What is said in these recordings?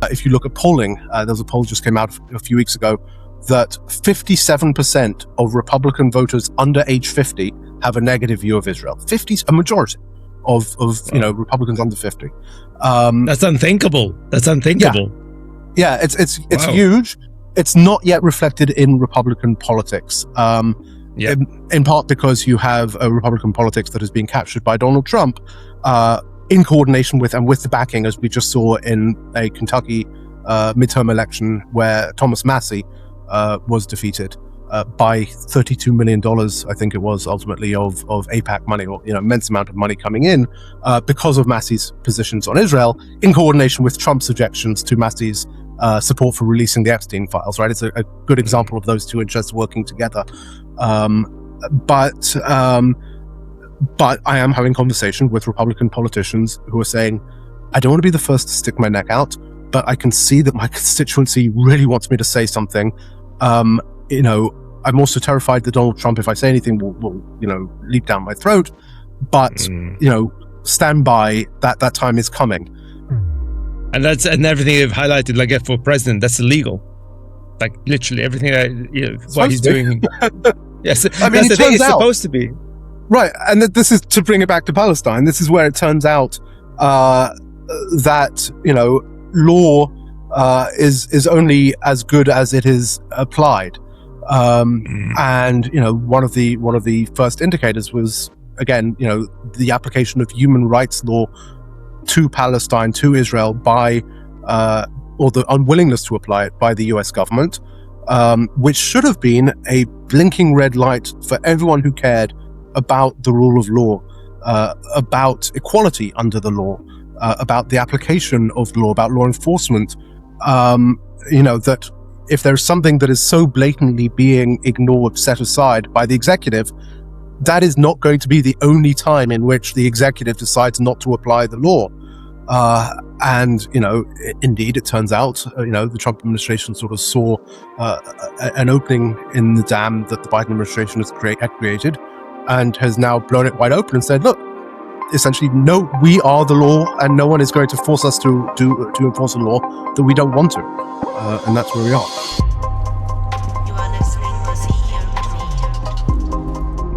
If you look at polling, there was a poll just came out a few weeks ago that 57% of Republican voters under age 50 have a negative view of Israel. A majority of Republicans under 50. That's unthinkable. Yeah, it's huge. It's not yet reflected in Republican politics. In part because you have a Republican politics that is being captured by Donald Trump in coordination with the backing, as we just saw in a Kentucky midterm election where Thomas Massie was defeated by $32 million, I think it was ultimately, of AIPAC money, or immense amount of money coming in because of Massie's positions on Israel, in coordination with Trump's objections to Massie's support for releasing the Epstein files. Right, it's a good example of those two interests working together. But I am having conversation with Republican politicians who are saying, I don't want to be the first to stick my neck out, but I can see that my constituency really wants me to say something. I'm also terrified that Donald Trump, if I say anything, will leap down my throat. But stand by, that time is coming. And everything they've highlighted, like for president, that's illegal. Like literally everything what he's doing. Yes, I mean, that's the thing. It's supposed to be. Right, and this is to bring it back to Palestine. This is where it turns out that law is only as good as it is applied. And one of the first indicators was, again, the application of human rights law to Palestine, to Israel, by or the unwillingness to apply it by the US government, which should have been a blinking red light for everyone who cared about the rule of law, about equality under the law, about the application of the law, about law enforcement. That if there's something that is so blatantly being ignored, set aside by the executive, that is not going to be the only time in which the executive decides not to apply the law. And indeed, it turns out, the Trump administration sort of saw an opening in the dam that the Biden administration has created, and has now blown it wide open and said, look, essentially, no, we are the law, and no one is going to force us to enforce a law that we don't want to. And that's where we are. You are listening to CEO.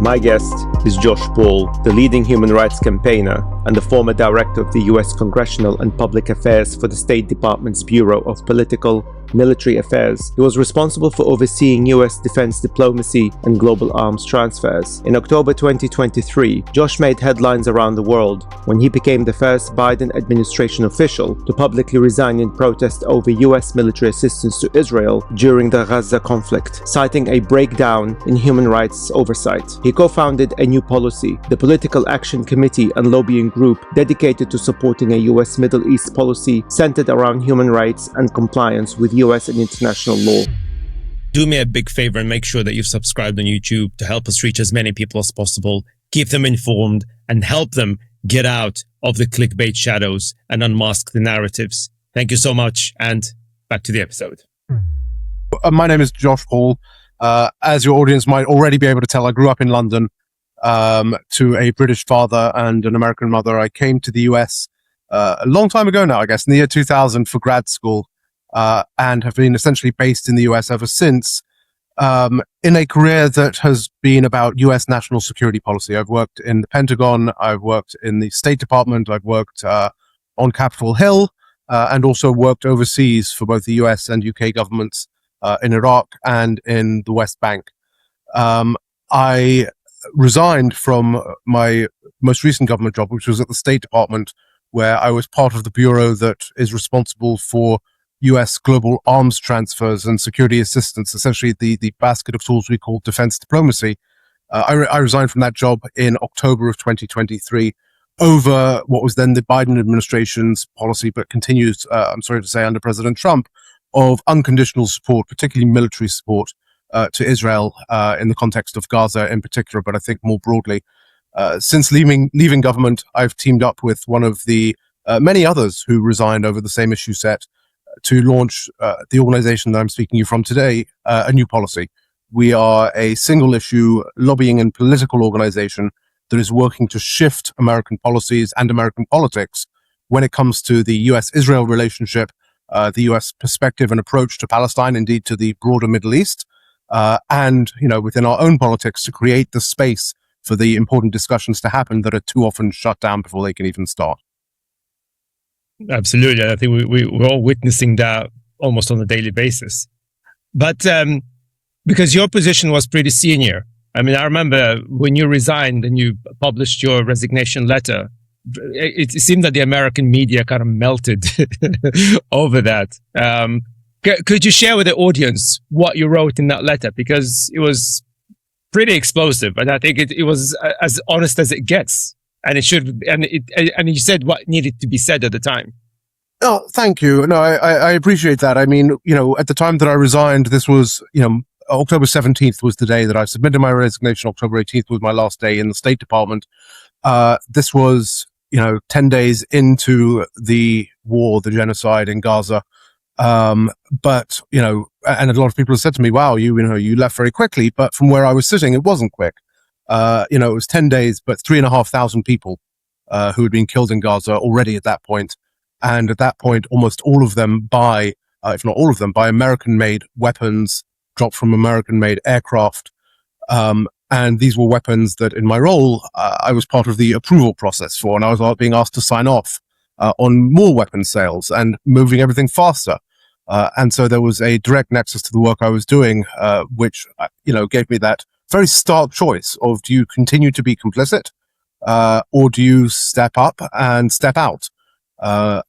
My guest is Josh Paul, the leading human rights campaigner and the former director of the U.S. Congressional and Public Affairs for the State Department's Bureau of Political Military Affairs. He was responsible for overseeing U.S. defense diplomacy and global arms transfers. In October 2023, Josh made headlines around the world when he became the first Biden administration official to publicly resign in protest over U.S. military assistance to Israel during the Gaza conflict, citing a breakdown in human rights oversight. He co-founded a new policy, the Political Action Committee and lobbying group dedicated to supporting a U.S. Middle East policy centered around human rights and compliance with U.S. and international law. Do me a big favor and make sure that you've subscribed on YouTube to help us reach as many people as possible, keep them informed, and help them get out of the clickbait shadows and unmask the narratives. Thank you so much, and back to the episode. My name is Josh Paul. As your audience might already be able to tell, I grew up in London to a British father and an American mother. I came to the US a long time ago now, I guess, in the year 2000 for grad school, and have been essentially based in the US ever since, in a career that has been about US national security policy. I've worked in the Pentagon, I've worked in the State Department, I've worked on Capitol Hill, and also worked overseas for both the US and UK governments in Iraq and in the West Bank. I resigned from my most recent government job, which was at the State Department, where I was part of the bureau that is responsible for US global arms transfers and security assistance, essentially the basket of tools we call defense diplomacy. I resigned from that job in October of 2023 over what was then the Biden administration's policy, but continues, I'm sorry to say, under President Trump, of unconditional support, particularly military support, to Israel in the context of Gaza in particular, but I think more broadly. Since leaving government, I've teamed up with one of the many others who resigned over the same issue set to launch the organization that I'm speaking to you from today, a new policy. We are a single issue lobbying and political organization that is working to shift American policies and American politics when it comes to the US-Israel relationship, the US perspective and approach to Palestine, indeed to the broader Middle East, and, within our own politics to create the space for the important discussions to happen that are too often shut down before they can even start. Absolutely. I think we're all witnessing that almost on a daily basis. But because your position was pretty senior, I mean, I remember when you resigned and you published your resignation letter, it seemed that the American media kind of melted over that. Could you share with the audience what you wrote in that letter? Because it was pretty explosive, and I think it was as honest as it gets. And it should, and you said what needed to be said at the time. Oh, thank you. No, I appreciate that. I mean, at the time that I resigned, this was, October 17th was the day that I submitted my resignation. October 18th was my last day in the State Department. This was, 10 days into the war, the genocide in Gaza. But, and a lot of people have said to me, wow, you left very quickly. But from where I was sitting, it wasn't quick. It was 10 days, but 3,500 people, who had been killed in Gaza already at that point. And at that point, almost all of them if not all of them, by American-made weapons dropped from American-made aircraft. And these were weapons that in my role, I was part of the approval process for, and I was being asked to sign off on more weapons sales and moving everything faster. And so there was a direct nexus to the work I was doing, which, gave me that very stark choice of, do you continue to be complicit, or do you step up and step out? I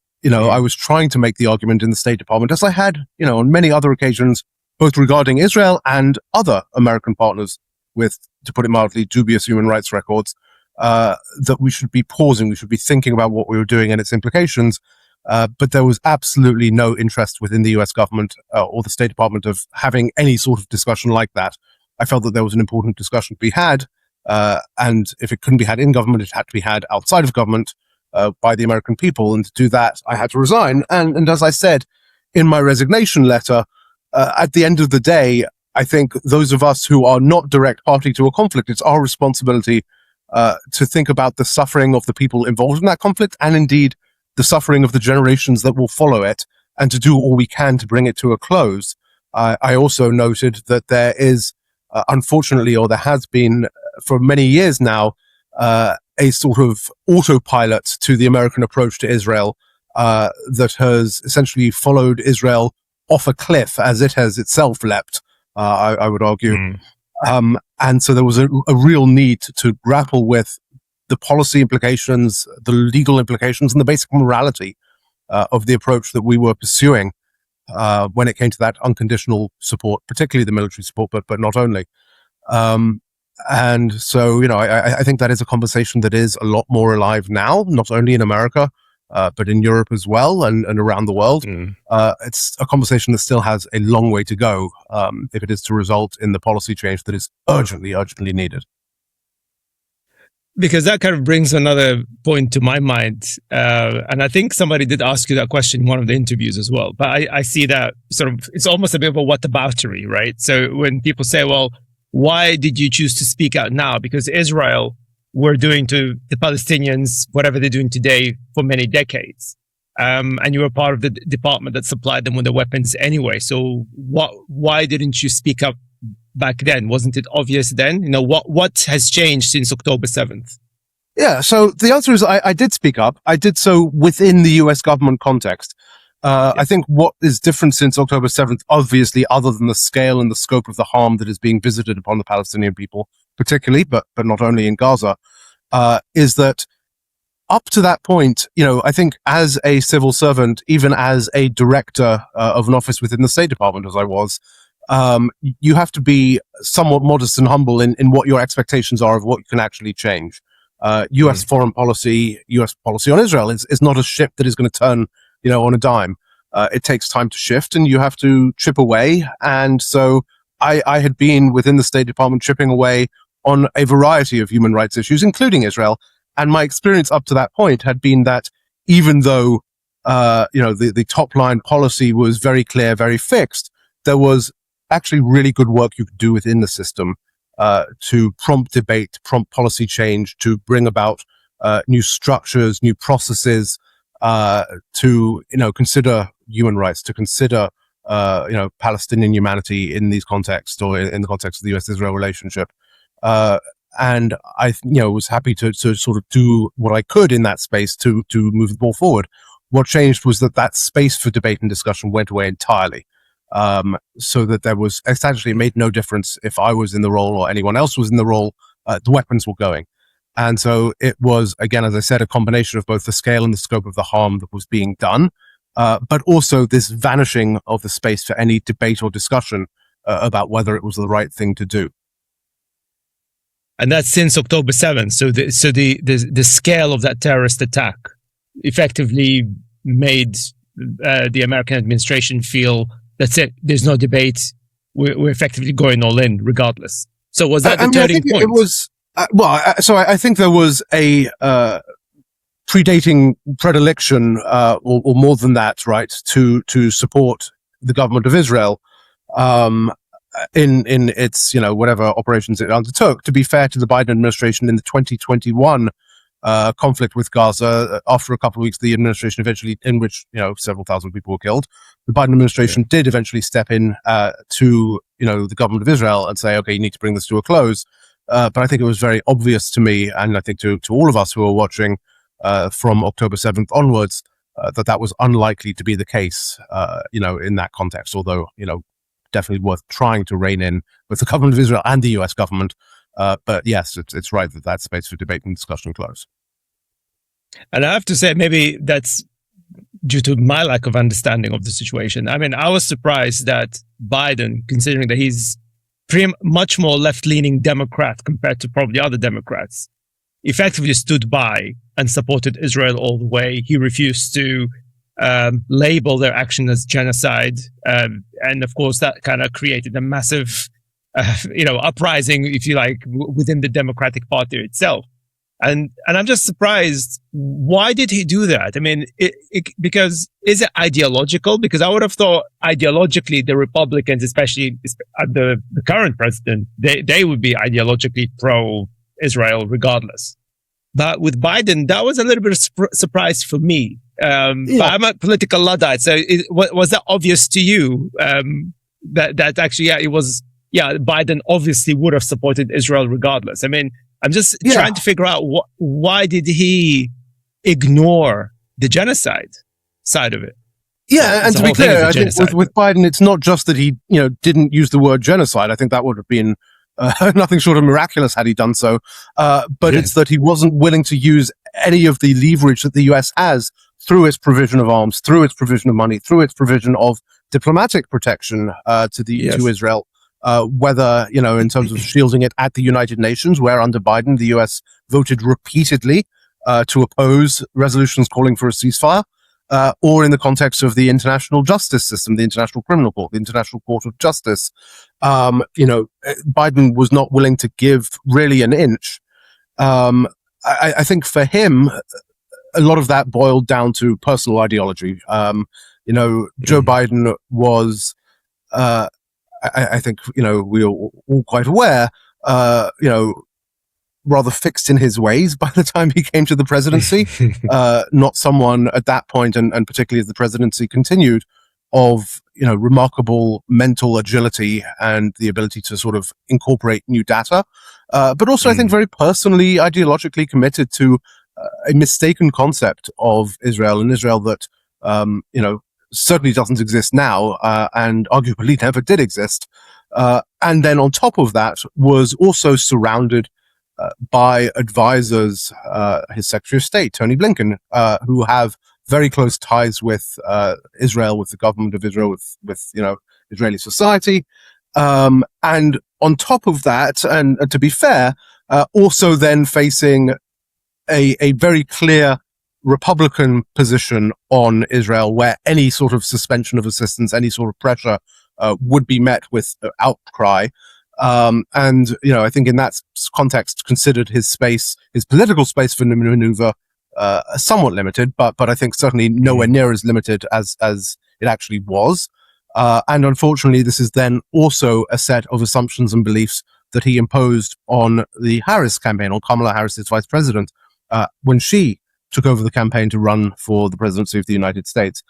was trying to make the argument in the State Department, as I had, on many other occasions, both regarding Israel and other American partners with, to put it mildly, dubious human rights records, that we should be pausing, we should be thinking about what we were doing and its implications. But there was absolutely no interest within the US government or the State Department of having any sort of discussion like that. I felt that there was an important discussion to be had, and if it couldn't be had in government, it had to be had outside of government by the American people. And to do that, I had to resign. And as I said in my resignation letter, at the end of the day, I think those of us who are not direct party to a conflict, it's our responsibility to think about the suffering of the people involved in that conflict, and indeed the suffering of the generations that will follow it, and to do all we can to bring it to a close. I also noted that there is, unfortunately, or there has been for many years now, a sort of autopilot to the American approach to Israel that has essentially followed Israel off a cliff as it has itself leapt, I would argue. And so there was a real need to grapple with the policy implications, the legal implications, and the basic morality of the approach that we were pursuing when it came to that unconditional support, particularly the military support, but not only. And so, I think that is a conversation that is a lot more alive now, not only in America, but in Europe as well, and around the world. It's a conversation that still has a long way to go if it is to result in the policy change that is urgently needed. Because that kind of brings another point to my mind. And I think somebody did ask you that question in one of the interviews as well. But I see that sort of, it's almost a bit of a whataboutery, right? So when people say, well, why did you choose to speak out now? Because Israel were doing to the Palestinians whatever they're doing today for many decades. And you were part of the department that supplied them with the weapons anyway. So why didn't you speak up back then? Wasn't it obvious then? What has changed since October 7th? Yeah, so the answer is I did speak up. I did so within the US government context. I think what is different since October 7th, obviously, other than the scale and the scope of the harm that is being visited upon the Palestinian people, particularly, but not only in Gaza, is that up to that point, I think as a civil servant, even as a director of an office within the State Department, as I was, you have to be somewhat modest and humble in what your expectations are of what you can actually change. US foreign policy, US policy on Israel is not a ship that is going to turn, on a dime. It takes time to shift, and you have to chip away. And so I had been within the State Department chipping away on a variety of human rights issues, including Israel. And my experience up to that point had been that even though, the top line policy was very clear, very fixed, there was actually really good work you could do within the system to prompt debate, prompt policy change, to bring about new structures, new processes, to consider human rights, to consider Palestinian humanity in these contexts, or in the context of the U.S.-Israel relationship. And I was happy to sort of do what I could in that space to move the ball forward. What changed was that space for debate and discussion went away entirely. So that there was essentially, it made no difference if I was in the role or anyone else was in the role. The weapons were going. And so it was, again, as I said, a combination of both the scale and the scope of the harm that was being done, but also this vanishing of the space for any debate or discussion about whether it was the right thing to do. And that's since October 7th. So the scale of that terrorist attack effectively made the American administration feel, that's it, there's no debate, we're effectively going all in regardless. So was that the turning point? It was, I think there was a predating predilection, or more than that, right, to support the government of Israel in its, whatever operations it undertook. To be fair to the Biden administration, in the 2021 conflict with Gaza, after a couple of weeks, the administration eventually, in which several thousand people were killed, the Biden administration did eventually step in to the government of Israel and say, okay, you need to bring this to a close. But I think it was very obvious to me, and I think to all of us who were watching from October 7th onwards, that was unlikely to be the case, in that context. Although definitely worth trying to rein in with the government of Israel and the U.S. government. But yes, it's right that space for debate and discussion close. And I have to say, maybe that's due to my lack of understanding of the situation. I mean, I was surprised that Biden, considering that he's pretty much more left-leaning Democrat compared to probably other Democrats, effectively stood by and supported Israel all the way. He refused to label their action as genocide. And of course, that kind of created a massive uprising, if you like, within the Democratic Party itself. And I'm just surprised. Why did he do that? I mean, because is it ideological? Because I would have thought ideologically the Republicans, especially the current president, they would be ideologically pro-Israel regardless. But with Biden, that was a little bit of surprise for me. But I'm a political Luddite, so was that obvious to you? That actually, it was. Yeah, Biden obviously would have supported Israel regardless. I mean, I'm just trying to figure out why did he ignore the genocide side of it? Yeah, and to be clear, I think with Biden, it's not just that he, didn't use the word genocide. I think that would have been nothing short of miraculous had he done so. But it's that he wasn't willing to use any of the leverage that the US has through its provision of arms, through its provision of money, through its provision of diplomatic protection to Israel. Whether, in terms of shielding it at the United Nations, where under Biden, the US voted repeatedly to oppose resolutions calling for a ceasefire, or in the context of the international justice system, the International Criminal Court, the International Court of Justice. Biden was not willing to give really an inch. I think for him, a lot of that boiled down to personal ideology. Joe Biden was... I think, we are all quite aware, rather fixed in his ways by the time he came to the presidency. Not someone at that point, and particularly as the presidency continued, of, remarkable mental agility and the ability to sort of incorporate new data. But also, I think, very personally, ideologically committed to a mistaken concept of Israel, an Israel that, certainly doesn't exist now, and arguably never did exist. And then on top of that was also surrounded by advisors, his Secretary of State, Tony Blinken, who have very close ties with Israel, with the government of Israel, with Israeli society. And on top of that, and to be fair, also then facing a very clear Republican position on Israel, where any sort of suspension of assistance, any sort of pressure would be met with outcry. And, I think in that context, considered his space, his political space for maneuver, somewhat limited, but I think certainly nowhere near as limited as it actually was. And unfortunately, this is then also a set of assumptions and beliefs that he imposed on the Harris campaign, on Kamala Harris, vice president, when she took over the campaign to run for the presidency of the United States.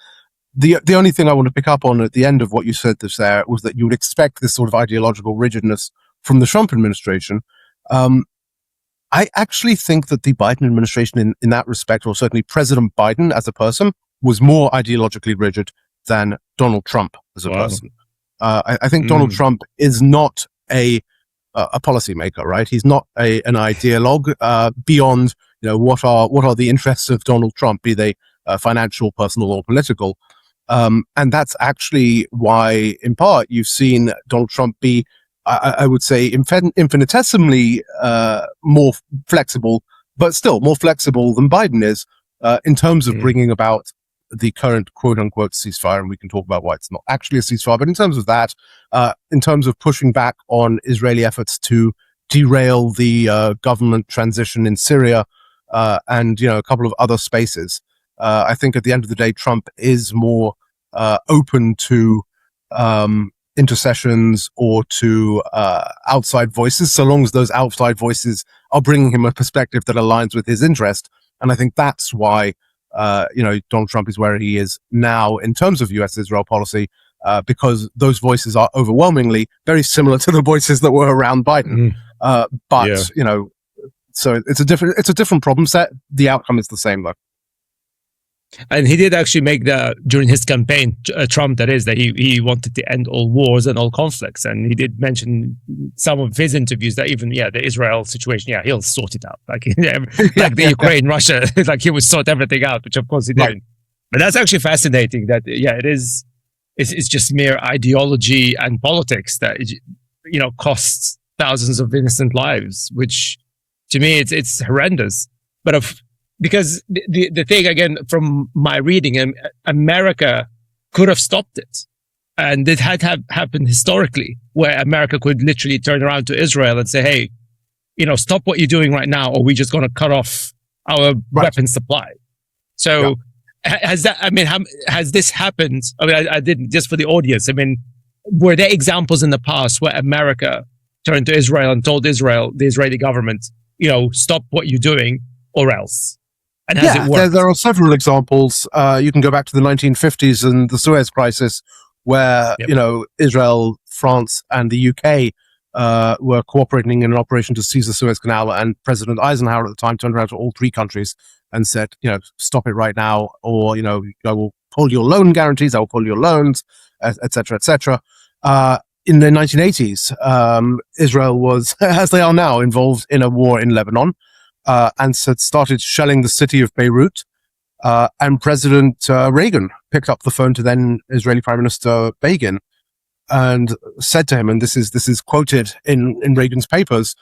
The only thing I want to pick up on at the end of what you said there was that you would expect this sort of ideological rigidness from the Trump administration. I actually think that the Biden administration in that respect, or certainly President Biden as a person, was more ideologically rigid than Donald Trump as a person. I think Donald Trump is not a policymaker, right? He's not an ideologue beyond, what are the interests of Donald Trump, be they financial, personal, or political. And that's actually why, in part, you've seen Donald Trump be, I would say, infinitesimally more flexible, but still more flexible than Biden is in terms of bringing about the current quote-unquote ceasefire. And we can talk about why it's not actually a ceasefire, but in terms of that, in terms of pushing back on Israeli efforts to derail the government transition in Syria and, a couple of other spaces. I think at the end of the day, Trump is more open to intercessions or to outside voices, so long as those outside voices are bringing him a perspective that aligns with his interest. And I think that's why, Donald Trump is where he is now in terms of U.S.-Israel policy, because those voices are overwhelmingly very similar to the voices that were around Biden. So it's a different problem set. The outcome is the same, though. And he did actually make during his campaign, Trump, that is, that he wanted to end all wars and all conflicts. And he did mention some of his interviews that even, the Israel situation, he'll sort it out. Like the Ukraine, Russia, like he would sort everything out, which of course he didn't. Right. But that's actually fascinating that, it's just mere ideology and politics that, costs thousands of innocent lives, which to me, it's horrendous. But because the thing, again, from my reading, America could have stopped it. And it had happened historically, where America could literally turn around to Israel and say, hey, stop what you're doing right now, or we're just going to cut off our weapon supply. So has this happened? I didn't, just for the audience. Were there examples in the past where America turned to Israel and told Israel, the Israeli government, stop what you're doing or else? And has it worked? There are several examples. You can go back to the 1950s and the Suez Crisis, where Israel, France, and the UK were cooperating in an operation to seize the Suez Canal, and President Eisenhower at the time turned around to all three countries and said, stop it right now, or I will pull your loan guarantees, I will pull your loans, etc., etc. In the 1980s, Israel was, as they are now, involved in a war in Lebanon. And started shelling the city of Beirut. And President Reagan picked up the phone to then Israeli Prime Minister Begin and said to him, and this is quoted in Reagan's papers,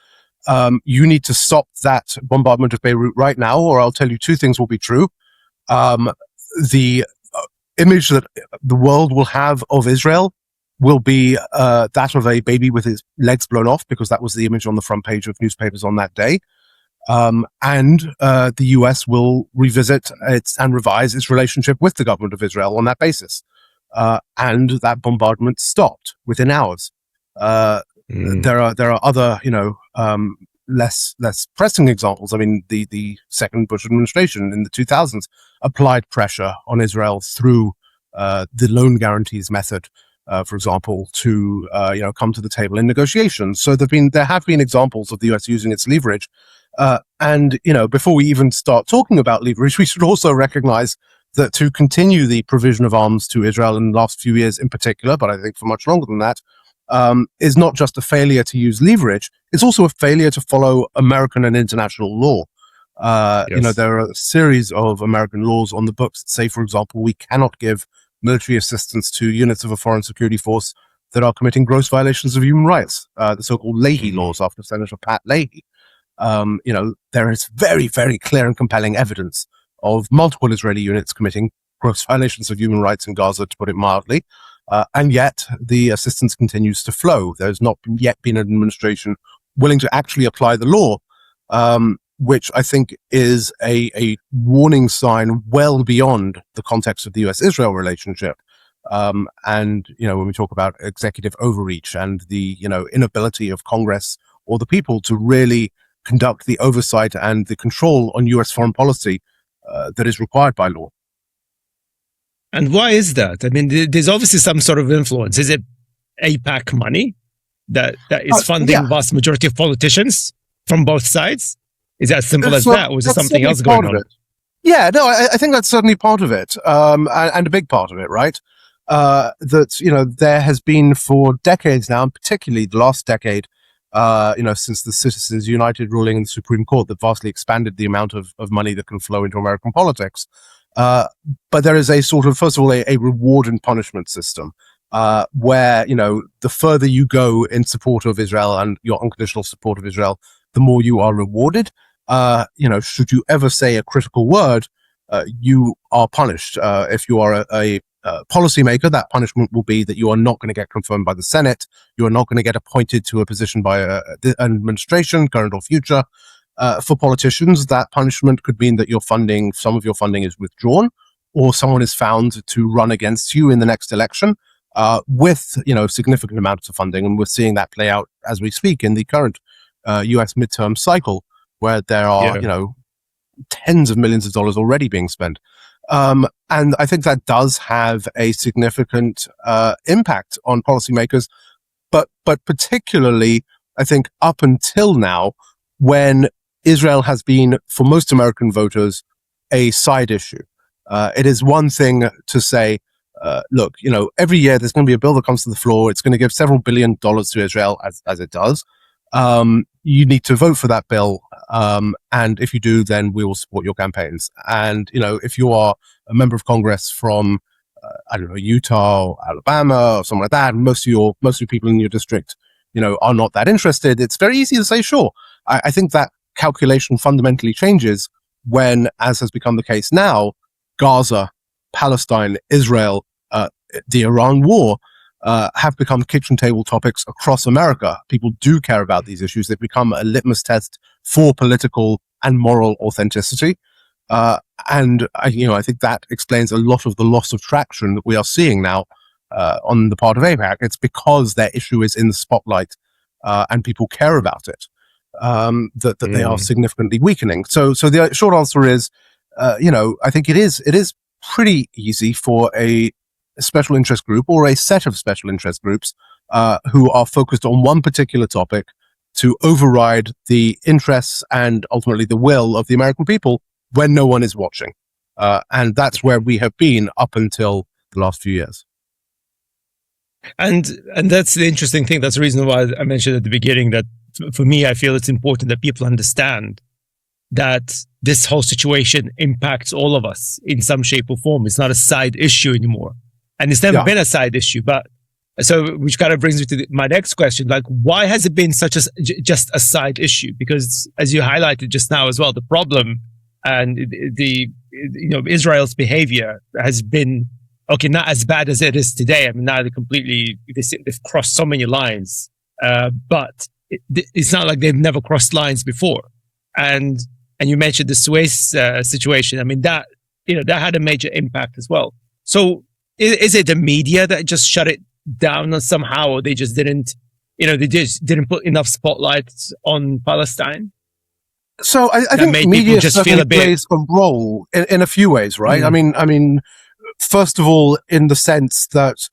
you need to stop that bombardment of Beirut right now, or I'll tell you two things will be true. The image that the world will have of Israel will be that of a baby with his legs blown off, because that was the image on the front page of newspapers on that day. And the US will revisit and revise its relationship with the government of Israel on that basis. And that bombardment stopped within hours. There are other, less pressing examples. The second Bush administration in the 2000s applied pressure on Israel through the loan guarantees method, for example, to come to the table in negotiations. So there have been examples of the US using its leverage. And before we even start talking about leverage, we should also recognize that to continue the provision of arms to Israel in the last few years in particular, but I think for much longer than that, is not just a failure to use leverage, it's also a failure to follow American and international law. There are a series of American laws on the books that say, for example, we cannot give military assistance to units of a foreign security force that are committing gross violations of human rights, the so-called Leahy laws after Senator Pat Leahy. There is very, very clear and compelling evidence of multiple Israeli units committing gross violations of human rights in Gaza, to put it mildly. And yet the assistance continues to flow. There's not yet been an administration willing to actually apply the law, which I think is a warning sign well beyond the context of the US-Israel relationship. And, when we talk about executive overreach and the, inability of Congress or the people to really conduct the oversight and the control on US foreign policy, that is required by law. And why is that? I mean, there's obviously some sort of influence. Is it AIPAC money that is funding vast majority of politicians from both sides? Is that as simple as that, or is there something else going on? Yeah, no, I think that's certainly part of it, and a big part of it, right? That there has been for decades now, and particularly the last decade, since the Citizens United ruling in the Supreme Court that vastly expanded the amount of money that can flow into American politics. But there is a sort of, first of all, a reward and punishment system, where, the further you go in support of Israel and your unconditional support of Israel, the more you are rewarded. Should you ever say a critical word, you are punished. If you are a policymaker, that punishment will be that you are not going to get confirmed by the Senate. You are not going to get appointed to a position by an administration, current or future. For politicians, that punishment could mean that some of your funding is withdrawn, or someone is found to run against you in the next election with significant amounts of funding. And we're seeing that play out as we speak in the current US midterm cycle, where there are tens of millions of dollars already being spent. And I think that does have a significant impact on policymakers, but particularly, I think, up until now, when Israel has been, for most American voters, a side issue. It is one thing to say, look, every year there's going to be a bill that comes to the floor. It's going to give several $1 billion to Israel, as it does. You need to vote for that bill. And if you do, then we will support your campaigns. And, if you are a member of Congress from, Utah or Alabama or something like that, and most of people in your district, are not that interested, it's very easy to say, sure. I think that calculation fundamentally changes when, as has become the case now, Gaza, Palestine, Israel, the Iran war, have become kitchen table topics across America. People do care about these issues. They've become a litmus test for political and moral authenticity. And I think that explains a lot of the loss of traction that we are seeing now on the part of AIPAC. It's because their issue is in the spotlight and people care about it, that they are significantly weakening. So the short answer is, I think it is pretty easy for a special interest group or a set of special interest groups who are focused on one particular topic to override the interests and ultimately the will of the American people when no one is watching. And that's where we have been up until the last few years. And that's the interesting thing. That's the reason why I mentioned at the beginning that for me, I feel it's important that people understand that this whole situation impacts all of us in some shape or form. It's not a side issue anymore. And it's never been a side issue. But so, which kind of brings me to my next question. Like, why has it been such just a side issue? Because as you highlighted just now as well, the problem and Israel's behavior has been, not as bad as it is today. I mean, now they've crossed so many lines, but it's not like they've never crossed lines before. And you mentioned the Suez situation. I mean, that had a major impact as well. So is it the media that just shut it down somehow, or they just didn't put enough spotlights on Palestine? So I think media just plays a role in a few ways, right? Mm. I mean, first of all, in the sense that,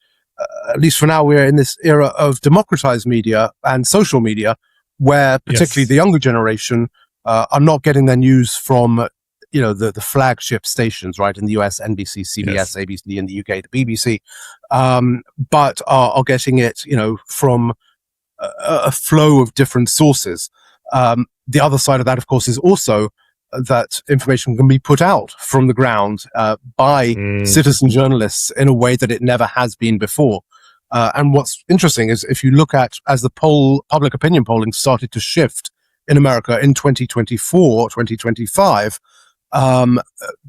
at least for now, we're in this era of democratized media and social media, where particularly the younger generation are not getting their news from, the flagship stations, right? In the US, NBC, CBS, ABC, in the UK, the BBC, but are getting it, from a flow of different sources. The other side of that, of course, is also that information can be put out from the ground by citizen journalists in a way that it never has been before. And what's interesting is if you look at, as the public opinion polling started to shift in America in 2024, 2025,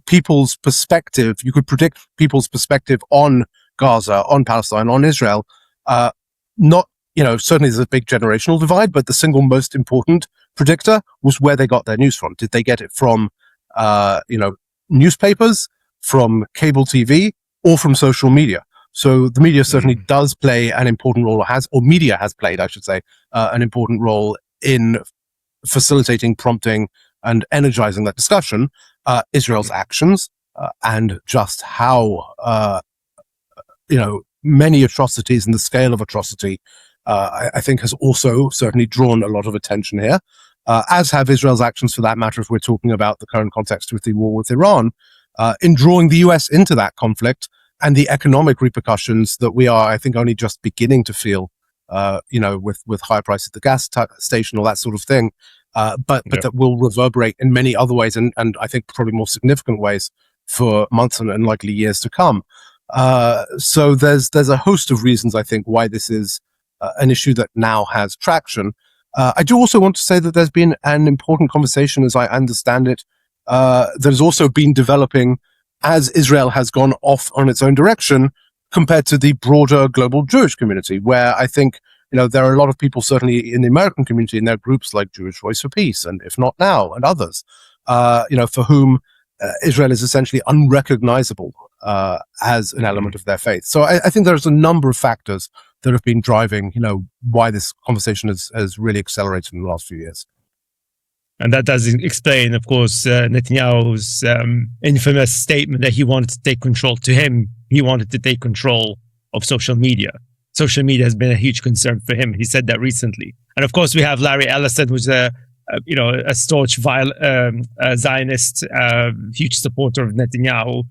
people's perspective, you could predict people's perspective on Gaza, on Palestine, on Israel, not, certainly there's a big generational divide, but the single most important predictor was where they got their news from. Did they get it from, newspapers, from cable TV, or from social media? So the media certainly does play an important role, media has played, I should say, an important role in facilitating, prompting, and energizing that discussion. Israel's actions and just how many atrocities and the scale of atrocity, I think has also certainly drawn a lot of attention here, as have Israel's actions, for that matter, if we're talking about the current context with the war with Iran, in drawing the US into that conflict and the economic repercussions that we are, I think, only just beginning to feel, with higher prices at the gas station, all that sort of thing, but that will reverberate in many other ways, and I think probably more significant ways for months and likely years to come. So there's a host of reasons, I think, why this is an issue that now has traction. I do also want to say that there's been an important conversation, as I understand it, that has also been developing as Israel has gone off on its own direction compared to the broader global Jewish community, where I think, there are a lot of people, certainly in the American community, in their groups like Jewish Voice for Peace and If Not Now and others, for whom Israel is essentially unrecognizable as an element of their faith. So I think there's a number of factors that have been driving, why this conversation has really accelerated in the last few years. And that does explain, of course, Netanyahu's infamous statement that he wanted to take control. To him, he wanted to take control of social media. Social media has been a huge concern for him. He said that recently. And of course, we have Larry Ellison, who's a staunch Zionist, huge supporter of Netanyahu,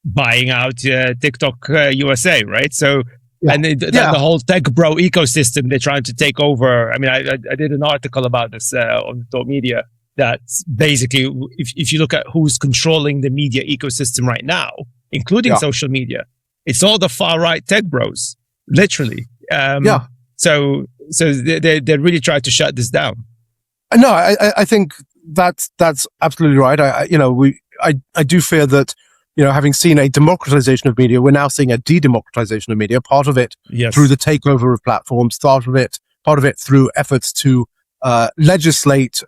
buying out TikTok USA, right? So, and the whole tech bro ecosystem they're trying to take over. I mean, I did an article about this on Retort Media. That basically, if you look at who's controlling the media ecosystem right now, including social media, it's all the far right tech bros, literally. So they really tried to shut this down. No, I think that's absolutely right. I do fear that, having seen a democratization of media, we're now seeing a de-democratization of media. Part of it through the takeover of platforms, part of it through efforts to legislate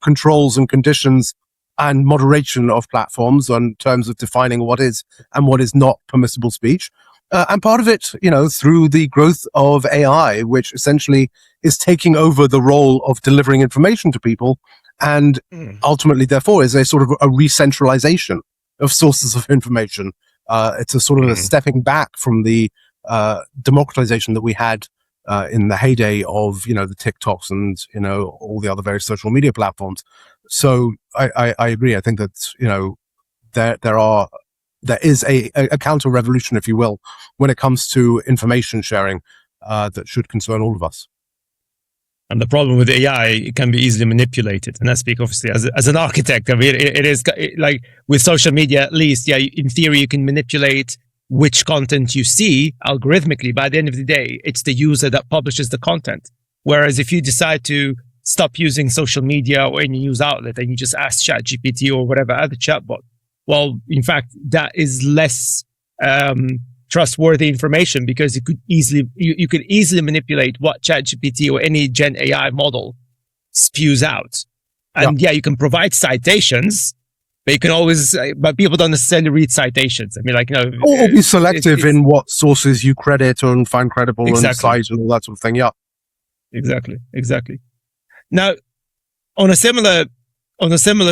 controls and conditions and moderation of platforms in terms of defining what is and what is not permissible speech. And part of it, through the growth of AI, which essentially is taking over the role of delivering information to people, and ultimately, therefore, is a sort of a re-centralization of sources of information. It's a sort of a stepping back from the democratization that we had in the heyday of, the TikToks and, all the other various social media platforms. So I agree. I think that, there is a counter revolution, if you will, when it comes to information sharing that should concern all of us. And the problem with AI, it can be easily manipulated. And I speak obviously as an architect. I mean, it is like with social media, at least, in theory, you can manipulate which content you see algorithmically. By the end of the day, it's the user that publishes the content. Whereas if you decide to stop using social media or any news outlet and you just ask ChatGPT or whatever other chatbot, well, in fact, that is less trustworthy information, because you could easily manipulate what ChatGPT or any Gen AI model spews out. And you can provide citations, but you can always, but people don't necessarily read citations. I mean, or be selective in what sources you credit and find credible and cite and all that sort of thing. Yeah, exactly. Now, on a similar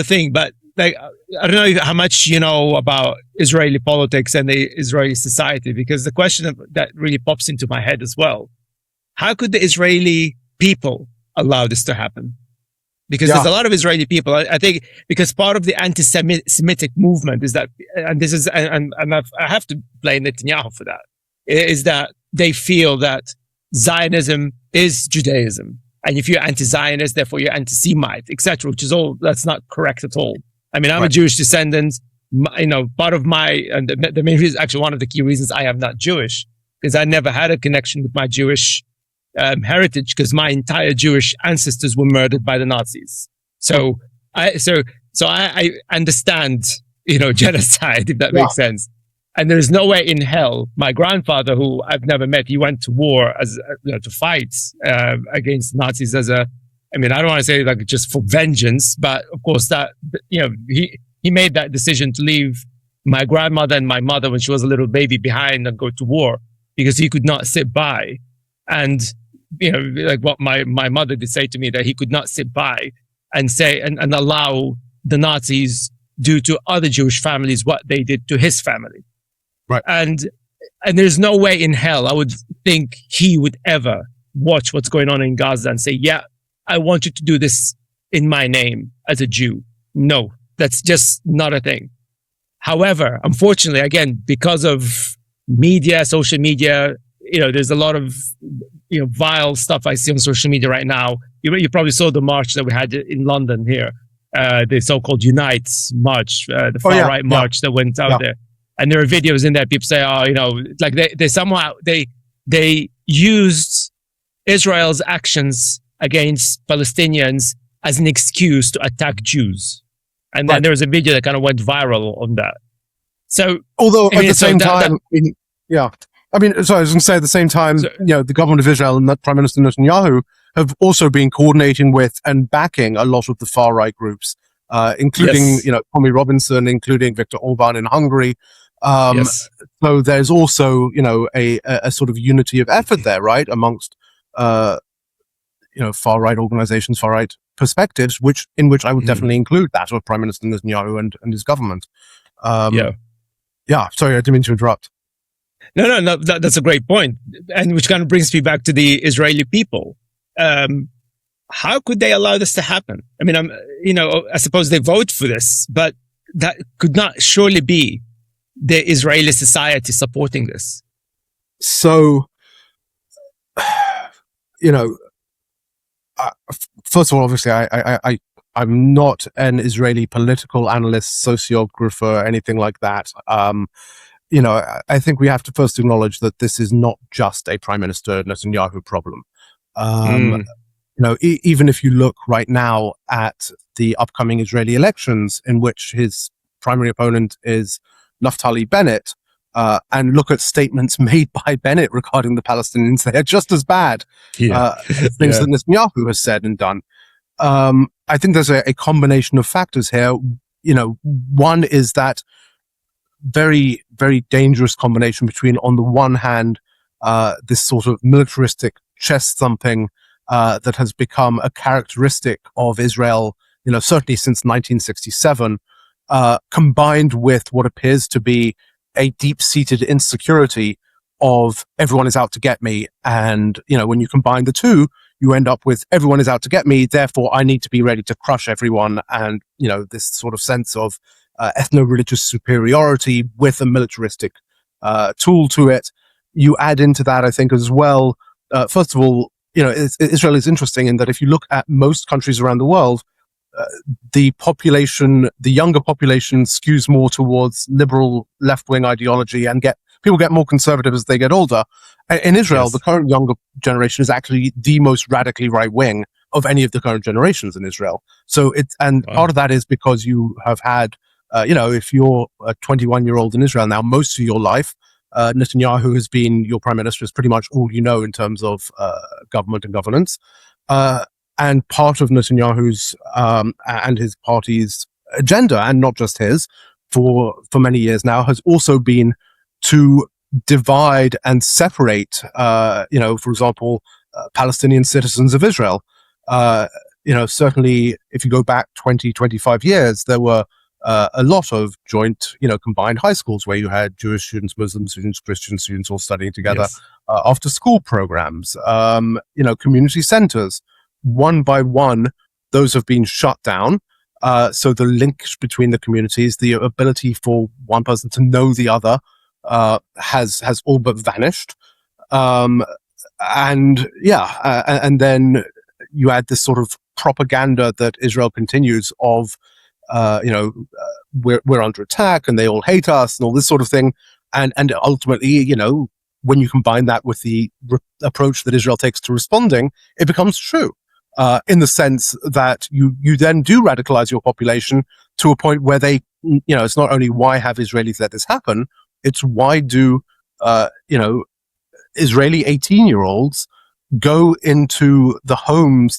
thing, but I don't know how much you know about Israeli politics and the Israeli society, because the question that really pops into my head as well: how could the Israeli people allow this to happen? Because there's a lot of Israeli people, I think, because part of the anti-Semitic movement is that, and I have to blame Netanyahu for that, is that they feel that Zionism is Judaism. And if you're anti-Zionist, therefore you're anti-Semite, etc., that's not correct at all. I mean, I'm a Jewish descendant. Part of and the main reason, actually one of the key reasons I am not Jewish, is I never had a connection with my Jewish heritage, because my entire Jewish ancestors were murdered by the Nazis. So I understand, genocide, if that makes sense. And there is no way in hell. My grandfather, who I've never met, he went to war to fight against Nazis I don't want to say just for vengeance, but of course that, he made that decision to leave my grandmother and my mother when she was a little baby behind and go to war, because he could not sit by. And, what my mother did say to me, that he could not sit by and say, and allow the Nazis do to other Jewish families what they did to his family. Right. And there's no way in hell I would think he would ever watch what's going on in Gaza and say, yeah, I want you to do this in my name as a Jew. No, that's just not a thing. However, unfortunately, again, because of media, social media, there's a lot of, vile stuff I see on social media right now. You probably saw the march that we had in London here, the so-called Unite march, the far-right march that went out there. And there are videos in there, people say, like they somehow, they used Israel's actions against Palestinians as an excuse to attack Jews. And then there was a video that kind of went viral on that. So, although at the same time, I was going to say at the same time, the government of Israel and Prime Minister Netanyahu have also been coordinating with and backing a lot of the far right groups, including, Tommy Robinson, including Viktor Orban in Hungary. So there's also, a sort of unity of effort there, right, amongst, far right organizations, far right perspectives, in which I would definitely include that of Prime Minister Netanyahu and his government. Sorry, I didn't mean to interrupt. No, that's a great point. And which kind of brings me back to the Israeli people. How could they allow this to happen? I mean, I suppose they vote for this, but that could not surely be the Israeli society supporting this. So, first of all, obviously, I'm not an Israeli political analyst, sociographer, anything like that. I think we have to first acknowledge that this is not just a Prime Minister Netanyahu problem. Even if you look right now at the upcoming Israeli elections, in which his primary opponent is Naftali Bennett, and look at statements made by Bennett regarding the Palestinians, they are just as bad as things that Netanyahu has said and done. I think there's a combination of factors here. One is that very, very dangerous combination between, on the one hand, this sort of militaristic chest thumping that has become a characteristic of Israel, certainly since 1967, combined with what appears to be a deep-seated insecurity of everyone is out to get me. And, when you combine the two, you end up with everyone is out to get me, therefore I need to be ready to crush everyone. And, this sort of sense of ethno-religious superiority with a militaristic tool to it. You add into that, I think, as well, first of all, Israel is interesting in that if you look at most countries around the world, the younger population skews more towards liberal left-wing ideology and people get more conservative as they get older. In Israel, the current younger generation is actually the most radically right-wing of any of the current generations in Israel. So part of that is because you have had, if you're a 21-year-old in Israel now, most of your life, Netanyahu has been your prime minister, is pretty much all you know in terms of government and governance. And part of Netanyahu's and his party's agenda, and not just his, for many years now, has also been to divide and separate, for example, Palestinian citizens of Israel. Certainly, if you go back 20, 25 years, there were a lot of joint, combined high schools where you had Jewish students, Muslim students, Christian students all studying together, after school programs, community centers. One by one, those have been shut down. So the link between the communities, the ability for one person to know the other, has all but vanished. And then you add this sort of propaganda that Israel continues of, we're under attack and they all hate us and all this sort of thing. And ultimately, when you combine that with the approach that Israel takes to responding, it becomes true. In the sense that you then do radicalize your population to a point where they, it's not only why have Israelis let this happen, it's why do, Israeli 18-year-olds go into the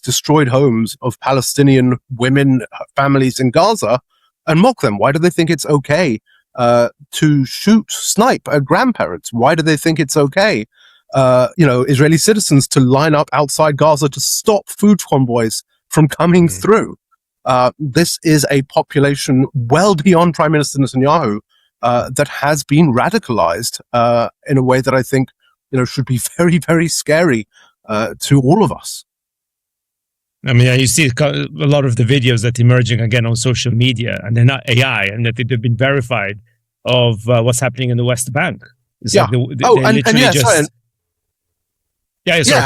destroyed homes of Palestinian women, families in Gaza and mock them? Why do they think it's okay to snipe at grandparents? Why do they think it's okay Israeli citizens to line up outside Gaza to stop food convoys from coming through? This is a population well beyond Prime Minister Netanyahu that has been radicalized in a way that I think should be very, very scary to all of us. I mean, you see a lot of the videos that emerging again on social media, and they're not AI, and that they've been verified of what's happening in the West Bank. It's like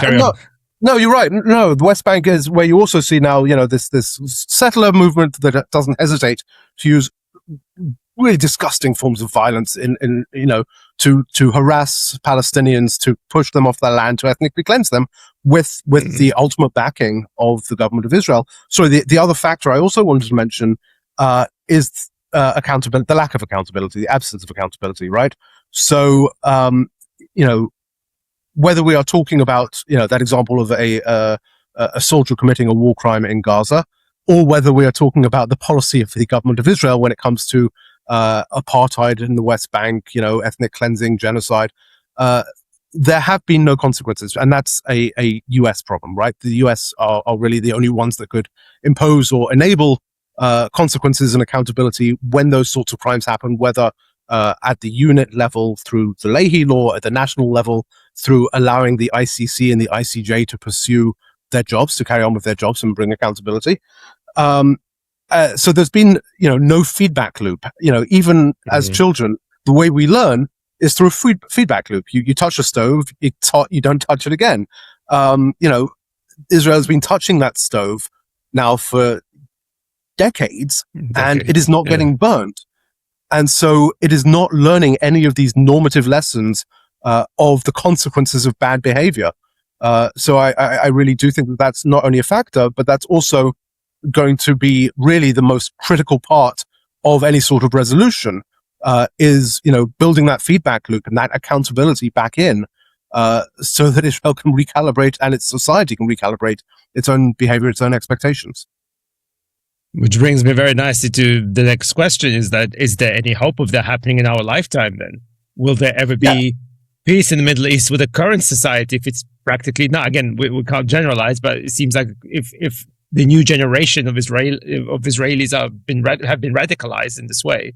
carry on. No, you're right. No, the West Bank is where you also see now, this settler movement that doesn't hesitate to use really disgusting forms of violence to harass Palestinians, to push them off their land, to ethnically cleanse them with the ultimate backing of the government of Israel. So the other factor I also wanted to mention is accountability, the lack of accountability, the absence of accountability, right? So, whether we are talking about, that example of a soldier committing a war crime in Gaza, or whether we are talking about the policy of the government of Israel when it comes to apartheid in the West Bank, ethnic cleansing, genocide, there have been no consequences. And that's a US problem, right? The US are really the only ones that could impose or enable consequences and accountability when those sorts of crimes happen, whether at the unit level through the Leahy law, at the national level through allowing the ICC and the ICJ to pursue their jobs, to carry on with their jobs and bring accountability. So there's been, no feedback loop. Even as children, the way we learn is through a feedback loop. You touch a stove, you don't touch it again. Israel has been touching that stove now for decades, and it is not getting burnt. And so it is not learning any of these normative lessons of the consequences of bad behavior. So I really do think that that's not only a factor, but that's also going to be really the most critical part of any sort of resolution, is, building that feedback loop and that accountability back in, so that Israel can recalibrate and its society can recalibrate its own behavior, its own expectations. Which brings me very nicely to the next question: is there any hope of that happening in our lifetime? Then will there ever be peace in the Middle East with the current society? If it's practically not, again, we can't generalize, but it seems like if the new generation of Israelis have been radicalized in this way,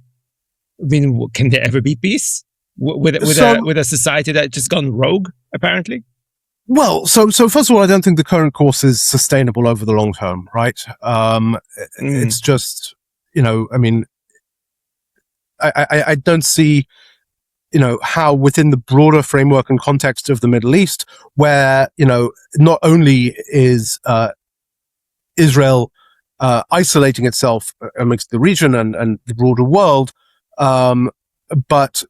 I mean, can there ever be peace with a society that just gone rogue? Apparently. Well, so first of all, I don't think the current course is sustainable over the long term, right? It's just, I mean, I don't see, how within the broader framework and context of the Middle East, where, not only is Israel isolating itself amongst the region and the broader world, but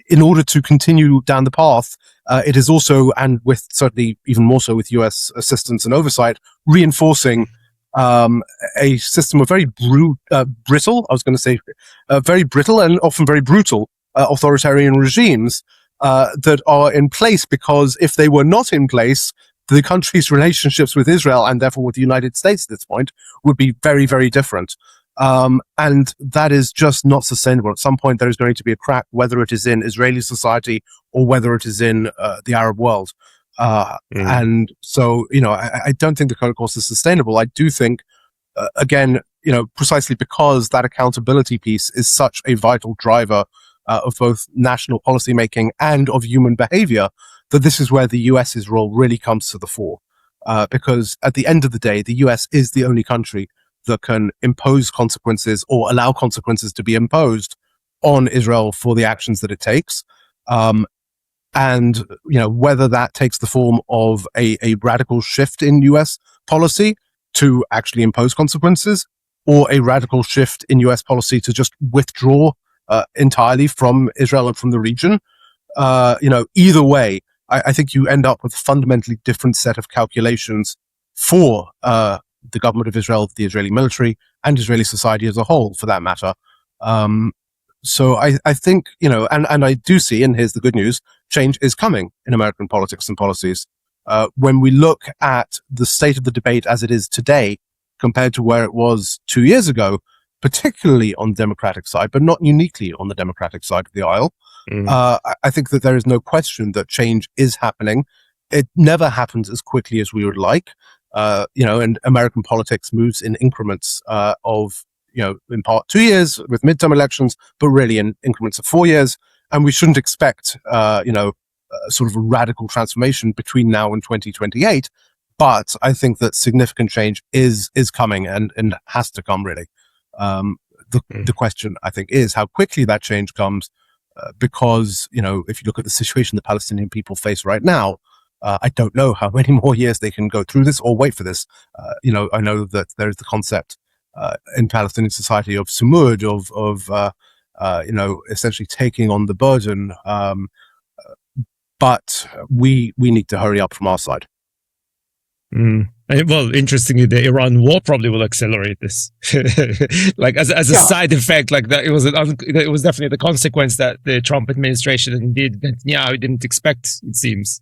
in order to continue down the path, it is also, and with certainly even more so with US assistance and oversight, reinforcing a system of very brittle, I was going to say, very brittle and often very brutal authoritarian regimes that are in place, because if they were not in place, the country's relationships with Israel and therefore with the United States at this point would be very, very different. And that is just not sustainable. At some point, there is going to be a crack, whether it is in Israeli society or whether it is in the Arab world. And so, I don't think the current course is sustainable. I do think, again, precisely because that accountability piece is such a vital driver of both national policymaking and of human behavior, that this is where the US's role really comes to the fore. Because at the end of the day, the US is the only country that can impose consequences or allow consequences to be imposed on Israel for the actions that it takes. And, whether that takes the form of a radical shift in US policy to actually impose consequences, or a radical shift in US policy to just withdraw entirely from Israel and from the region, either way, I think you end up with a fundamentally different set of calculations for the government of Israel, the Israeli military, and Israeli society as a whole, for that matter. So I think, and I do see, and here's the good news, change is coming in American politics and policies. When we look at the state of the debate as it is today, compared to where it was 2 years ago, particularly on the Democratic side, but not uniquely on the Democratic side of the aisle, I think that there is no question that change is happening. It never happens as quickly as we would like. and American politics moves in increments of, in part 2 years with midterm elections, but really in increments of 4 years. And we shouldn't expect, sort of a radical transformation between now and 2028. But I think that significant change is coming and has to come, really. The question, I think, is how quickly that change comes, because, if you look at the situation the Palestinian people face right now, I don't know how many more years they can go through this or wait for this. I know that there's the concept in Palestinian society of sumud, of essentially taking on the burden. But we need to hurry up from our side. Well, interestingly, the Iran war probably will accelerate this. Like as a side effect, like that, it was definitely the consequence that the Trump administration and indeed Netanyahu didn't expect, it seems.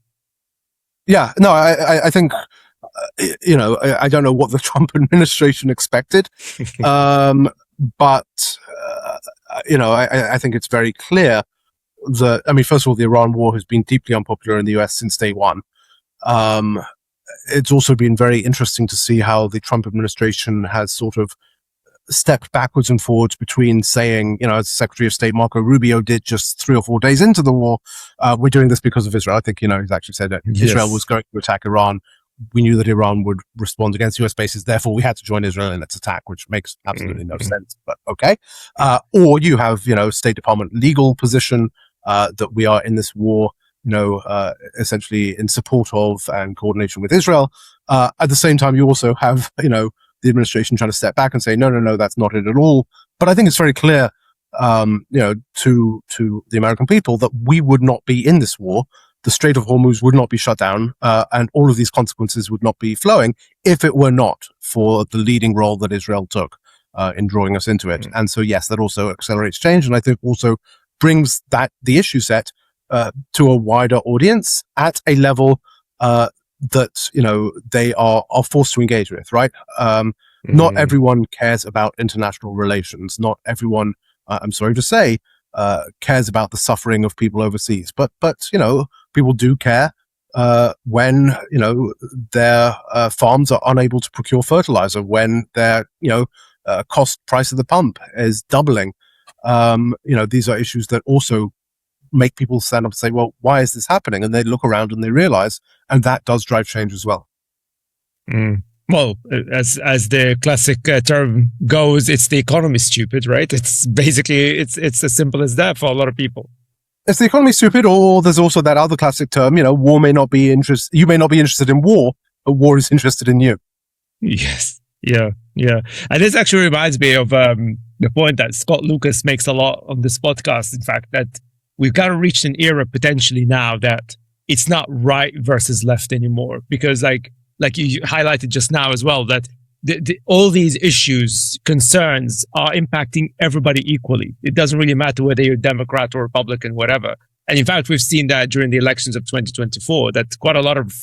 Yeah, no, I think, I don't know what the Trump administration expected, but I think it's very clear that, first of all, the Iran war has been deeply unpopular in the US since day one. It's also been very interesting to see how the Trump administration has sort of stepped backwards and forwards between saying, as Secretary of State Marco Rubio did just 3 or 4 days into the war, we're doing this because of Israel. I think, he's actually said that Israel was going to attack Iran. We knew that Iran would respond against US bases. Therefore, we had to join Israel in its attack, which makes absolutely no sense. But okay. Or you have, State Department legal position that we are in this war, essentially in support of and coordination with Israel. At the same time, you also have, the administration trying to step back and say, no, that's not it at all. But I think it's very clear, to the American people that we would not be in this war. The Strait of Hormuz would not be shut down, and all of these consequences would not be flowing if it were not for the leading role that Israel took in drawing us into it. And so, yes, that also accelerates change, and I think also brings the issue set to a wider audience at a level that they are forced to engage with. Right? Not everyone cares about international relations. Not everyone, I'm sorry to say, cares about the suffering of people overseas. But people do care when their farms are unable to procure fertilizer, when their cost price of the pump is doubling. These are issues that also make people stand up and say, well, why is this happening? And they look around and they realize, and that does drive change as well. Well, as the classic term goes, it's the economy stupid, right? It's basically, it's as simple as that for a lot of people. It's the economy stupid, or there's also that other classic term, war may not be you may not be interested in war, but war is interested in you. Yes. Yeah. And this actually reminds me of the point that Scott Lucas makes a lot on this podcast. In fact, that we've got to reach an era potentially now that it's not right versus left anymore, because like you highlighted just now as well, that all these issues, concerns are impacting everybody equally. It doesn't really matter whether you're Democrat or Republican, whatever. And in fact, we've seen that during the elections of 2024, that quite a lot of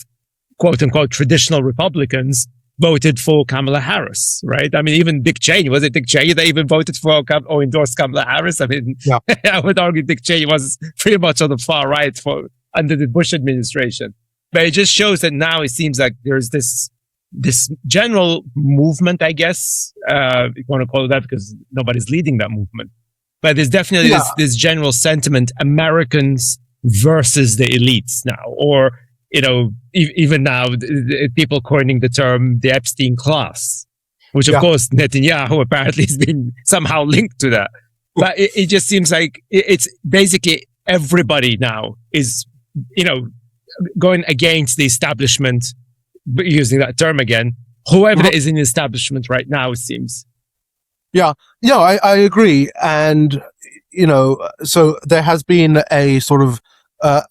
quote unquote traditional Republicans voted for Kamala Harris, right? Even Dick Cheney, was it Dick Cheney that even voted for or endorsed Kamala Harris? Yeah. I would argue Dick Cheney was pretty much on the far right under the Bush administration. But it just shows that now it seems like there's this general movement, I guess, if you want to call it that, because nobody's leading that movement. But there's definitely this general sentiment, Americans versus the elites now, or, even now, people coining the term the Epstein class, which of course Netanyahu apparently has been somehow linked to that. But it just seems like it's basically everybody now is, going against the establishment, using that term again, whoever is in the establishment right now, it seems. Yeah, I agree. And, so there has been a sort of a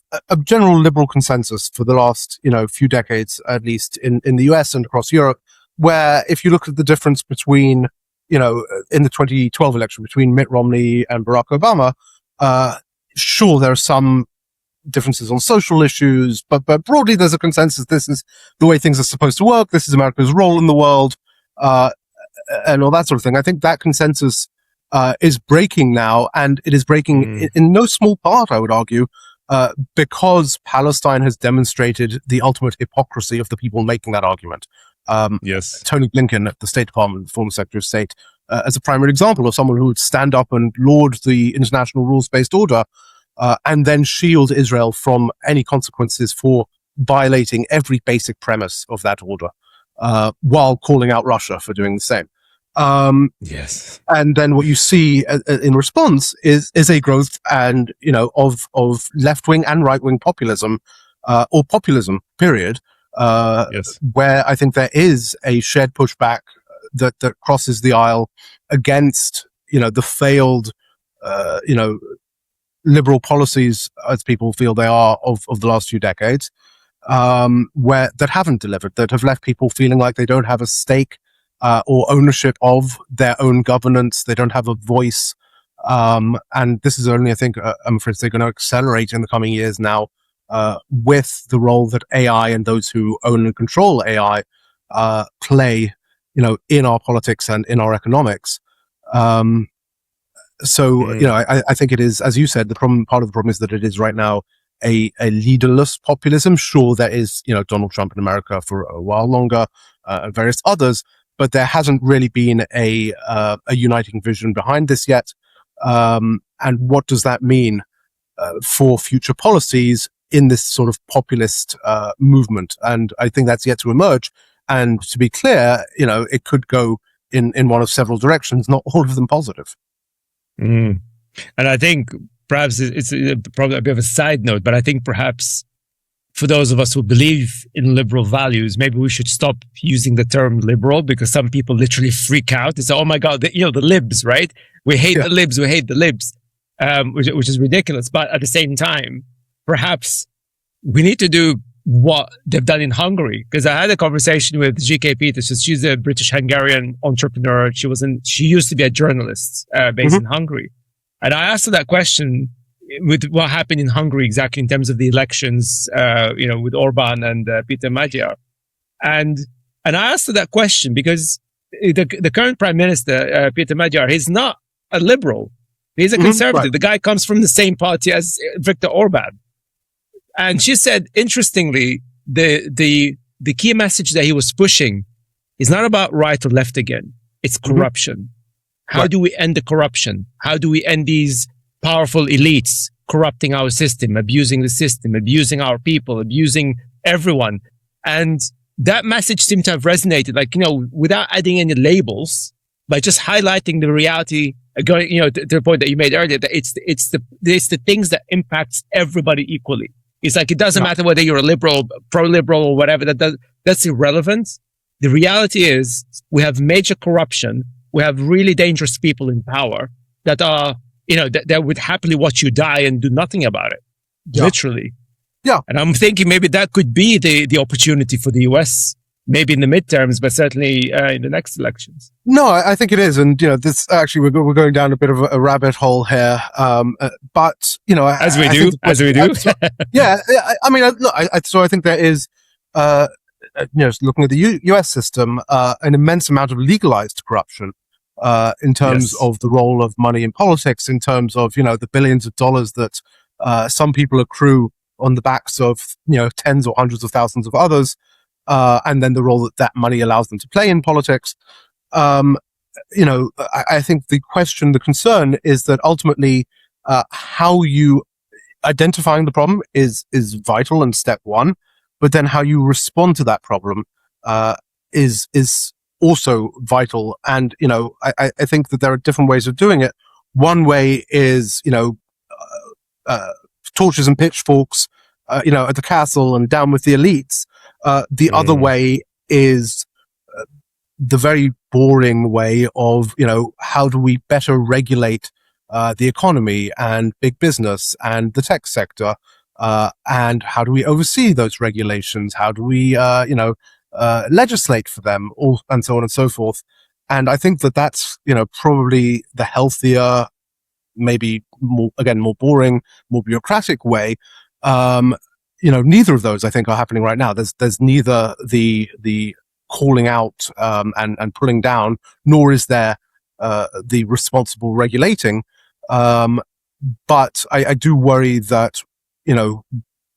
general liberal consensus for the last, few decades, at least in the US and across Europe, where if you look at the difference between, in the 2012 election between Mitt Romney and Barack Obama, sure, there are some differences on social issues, but broadly there's a consensus. This is the way things are supposed to work. This is America's role in the world, and all that sort of thing. I think that consensus is breaking now, and it is breaking in no small part, I would argue, because Palestine has demonstrated the ultimate hypocrisy of the people making that argument. Yes. Tony Blinken at the State Department, former Secretary of State, as a primary example of someone who would stand up and laud the international rules-based order and then shield Israel from any consequences for violating every basic premise of that order, while calling out Russia for doing the same. Yes. And then what you see in response is a growth and, of left-wing and right-wing populism, or populism, period, Yes. where I think there is a shared pushback that crosses the aisle against, the failed, liberal policies, as people feel they are, of the last few decades, where that haven't delivered, that have left people feeling like they don't have a stake or ownership of their own governance. They don't have a voice. And this is only, I think, I'm afraid they're going to accelerate in the coming years now, with the role that AI and those who own and control AI play, in our politics and in our economics. I think it is, as you said, part of the problem is that it is right now a leaderless populism. Sure, there is, Donald Trump in America for a while longer, and various others, but there hasn't really been a uniting vision behind this yet. And what does that mean for future policies in this sort of populist movement? And I think that's yet to emerge. And to be clear, it could go in one of several directions, not all of them positive. And I think perhaps it's probably a bit of a side note, but I think perhaps for those of us who believe in liberal values, maybe we should stop using the term liberal, because some people literally freak out and say, oh my God, the libs, right? We hate the libs, which is ridiculous. But at the same time, perhaps we need to do what they've done in Hungary. Because I had a conversation with GK Peters. She's a British-Hungarian entrepreneur. She used to be a journalist based in Hungary. And I asked her that question with what happened in Hungary exactly in terms of the elections, with Orban and Peter Magyar. And I asked her that question because the current prime minister, Peter Magyar, he's not a liberal. He's a conservative. Right. The guy comes from the same party as Viktor Orban. And she said, interestingly, the key message that he was pushing is not about right or left again. It's corruption. How do we end the corruption? How do we end these powerful elites corrupting our system, abusing the system, abusing our people, abusing everyone? And that message seemed to have resonated, without adding any labels, by just highlighting the reality, going, to the point that you made earlier, that it's the things that impacts everybody equally. It's like, it doesn't matter whether you're a liberal, pro-liberal or whatever, that's irrelevant. The reality is we have major corruption. We have really dangerous people in power that are, that would happily watch you die and do nothing about it. Yeah. Literally. Yeah. And I'm thinking maybe that could be the opportunity for the US, maybe in the midterms, but certainly in the next elections. No, I think it is. And, this actually, we're going down a bit of a rabbit hole here. But, as we do. Yeah. So I think there is, looking at the US system, an immense amount of legalized corruption, in terms of the role of money in politics, in terms of, the billions of dollars that, some people accrue on the backs of, tens or hundreds of thousands of others. And then the role that money allows them to play in politics. I think the concern is that ultimately, how you identifying the problem is vital and step one, but then how you respond to that problem, is also vital. And, I think that there are different ways of doing it. One way is, torches and pitchforks, at the castle and down with the elites. The other way is the very boring way of, how do we better regulate the economy and big business and the tech sector, and how do we oversee those regulations? How do we, legislate for them, and so on and so forth. And I think that that's, probably the healthier, maybe more boring, more bureaucratic way. Neither of those I think are happening right now. There's neither the calling out and pulling down, nor is there the responsible regulating. But I do worry that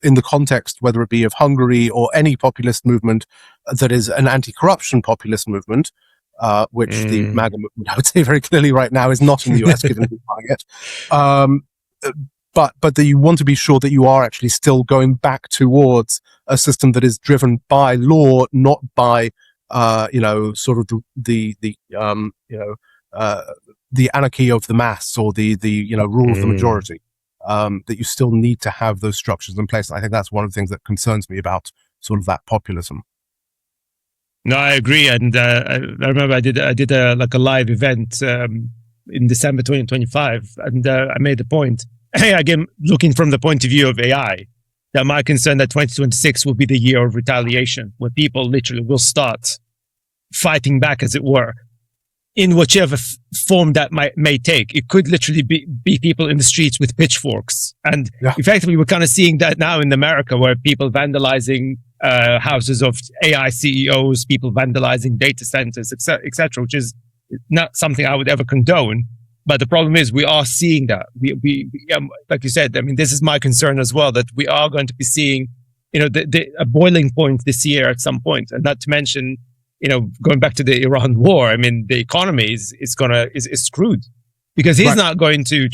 in the context, whether it be of Hungary or any populist movement that is an anti-corruption populist movement, which the MAGA movement, I would say very clearly right now, is not in the US, given who's buying it. But that you want to be sure that you are actually still going back towards a system that is driven by law, not by sort of the anarchy of the mass or the rule of the majority. That you still need to have those structures in place. And I think that's one of the things that concerns me about sort of that populism. No, I agree. And I remember I did a live event in December 2025, and I made the point. Again, looking from the point of view of AI, that my concern that 2026 will be the year of retaliation, where people literally will start fighting back, as it were, in whichever form that may take. It could literally be people in the streets with pitchforks. And effectively, we're kind of seeing that now in America, where people vandalizing houses of AI CEOs, people vandalizing data centers, etc., which is not something I would ever condone. But the problem is we are seeing that. We like you said, I mean, this is my concern as well, that we are going to be seeing, a boiling point this year at some point. And not to mention, going back to the Iran war, I mean, the economy is screwed, because he's not going to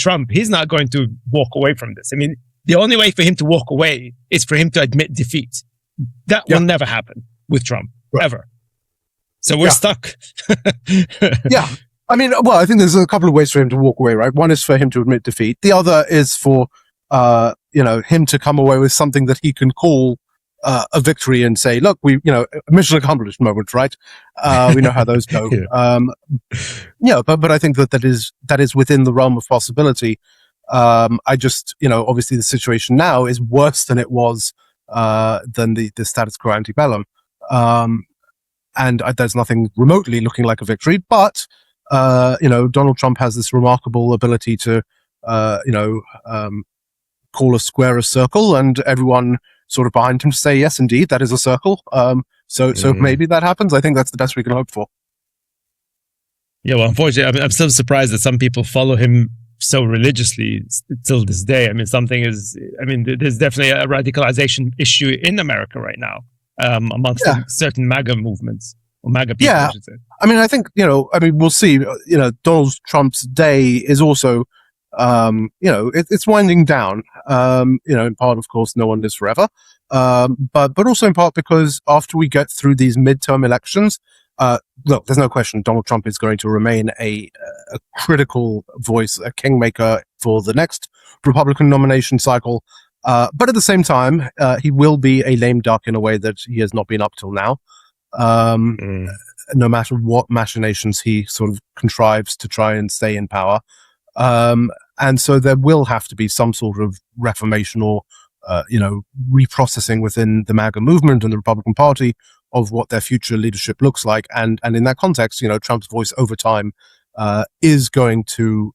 walk away from this. I mean, the only way for him to walk away is for him to admit defeat. That will never happen with Trump, ever. So we're stuck. Yeah. I mean, well, I think there's a couple of ways for him to walk away, right? One is for him to admit defeat. The other is for, him to come away with something that he can call a victory and say, look, mission accomplished moment, right? We know how those go. But I think that is within the realm of possibility. I just, obviously the situation now is worse than it was, than the status quo antebellum. And there's nothing remotely looking like a victory, but, Donald Trump has this remarkable ability to, call a square a circle, and everyone sort of behind him to say, yes, indeed, that is a circle. So maybe that happens. I think that's the best we can hope for. Yeah, well, unfortunately, I'm still surprised that some people follow him so religiously till this day. I mean, there's definitely a radicalization issue in America right now, amongst certain MAGA movements. Or MAGA people, I should say. I mean, I think, we'll see. Donald Trump's day is also, it's winding down. In part, of course, no one lives forever. But also in part because after we get through these midterm elections, look, there's no question Donald Trump is going to remain a critical voice, a kingmaker for the next Republican nomination cycle. But at the same time, he will be a lame duck in a way that he has not been up till now. No matter what machinations he sort of contrives to try and stay in power. And so there will have to be some sort of reformation or, reprocessing within the MAGA movement and the Republican Party of what their future leadership looks like. And in that context, Trump's voice over time, is going to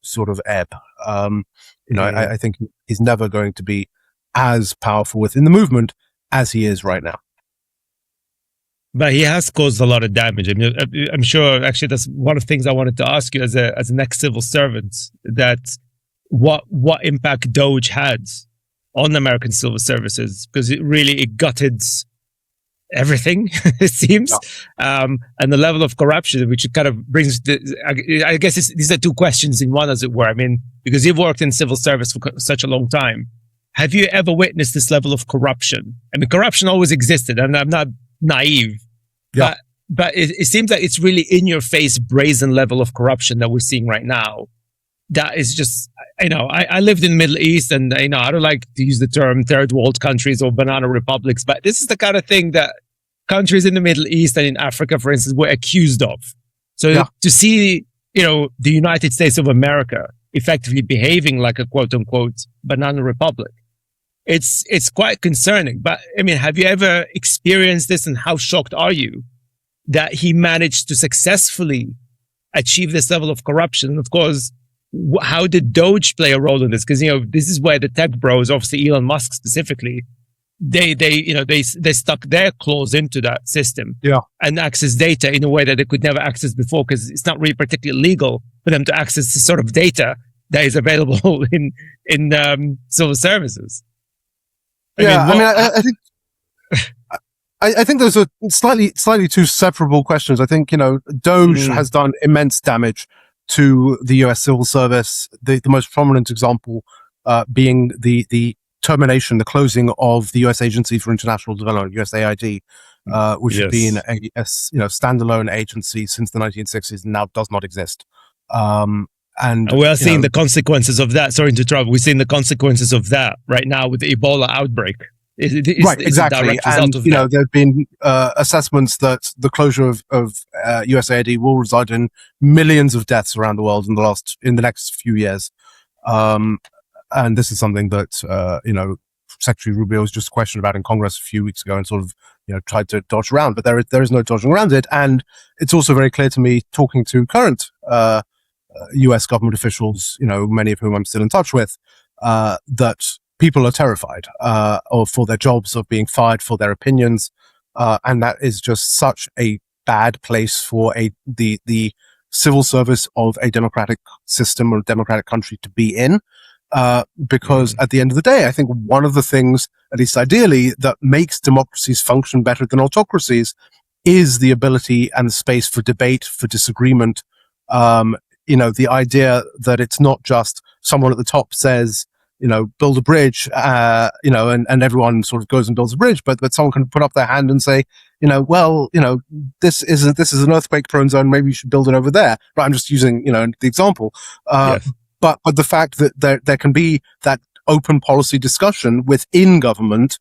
sort of ebb. I think he's never going to be as powerful within the movement as he is right now. But he has caused a lot of damage. I mean, I'm sure, actually, that's one of the things I wanted to ask you as an ex-civil servant, that what impact DOGE had on American civil services, because it gutted everything, it seems. And the level of corruption, which kind of brings, I guess these are two questions in one, as it were. I mean, because you've worked in civil service for such a long time, have you ever witnessed this level of corruption? I mean, corruption always existed, and I'm not naive, but it seems like it's really in your face, brazen level of corruption that we're seeing right now. That is just, I lived in the Middle East, and I don't like to use the term third world countries or banana republics, but this is the kind of thing that countries in the Middle East and in Africa, for instance, were accused of. So to see, the United States of America effectively behaving like a quote unquote banana republic, it's quite concerning. But I mean, have you ever experienced this, and how shocked are you that he managed to successfully achieve this level of corruption? And of course, how did DOGE play a role in this? Because, this is where the tech bros, obviously Elon Musk specifically, they stuck their claws into that system and access data in a way that they could never access before, because it's not really particularly legal for them to access the sort of data that is available in civil services. I think I think those are slightly two separable questions. I think, DOGE has done immense damage to the US civil service. The most prominent example being the termination, the closing of the US Agency for International Development, USAID, which has been a standalone agency since the 1960s and now does not exist. And we are seeing the consequences of that. Sorry to interrupt. We're seeing the consequences of that right now with the Ebola outbreak. Right, exactly. And, there have been assessments that the closure of USAID will result in millions of deaths around the world in the next few years. And this is something that, Secretary Rubio was just questioned about in Congress a few weeks ago and sort of, tried to dodge around. But there is no dodging around it. And it's also very clear to me, talking to current US government officials, many of whom I'm still in touch with, that people are terrified for their jobs, of being fired for their opinions, and that is just such a bad place for the civil service of a democratic system or democratic country to be in, because at the end of the day, I think one of the things, at least ideally, that makes democracies function better than autocracies is the ability and the space for debate, for disagreement. The idea that it's not just someone at the top says, build a bridge, and everyone sort of goes and builds a bridge, but someone can put up their hand and say, this is an earthquake prone zone, maybe you should build it over there. But I'm just using, the example. Yes. But the fact that there can be that open policy discussion within government,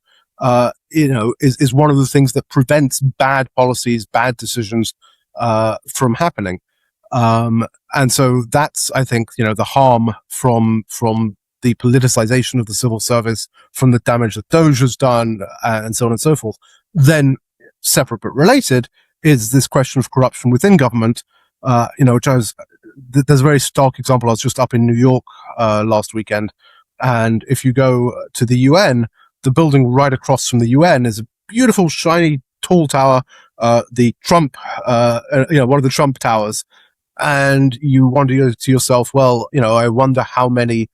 is one of the things that prevents bad policies, bad decisions, from happening. And so that's, I think, the harm from the politicization of the civil service, from the damage that DOGE has done, and so on and so forth. Then, separate but related, is this question of corruption within government, there's a very stark example. I was just up in New York last weekend, and if you go to the UN, the building right across from the UN is a beautiful, shiny, tall tower, the Trump, one of the Trump towers, and you wonder to yourself, well, I wonder how many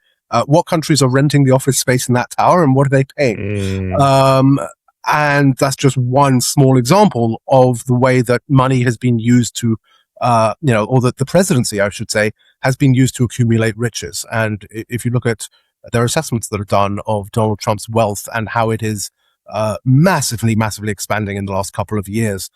what countries are renting the office space in that tower and what are they paying? And that's just one small example of the way that money has been used to, or that the presidency, I should say, has been used to accumulate riches. And if you look at their assessments that are done of Donald Trump's wealth and how it is massively expanding in the last couple of years,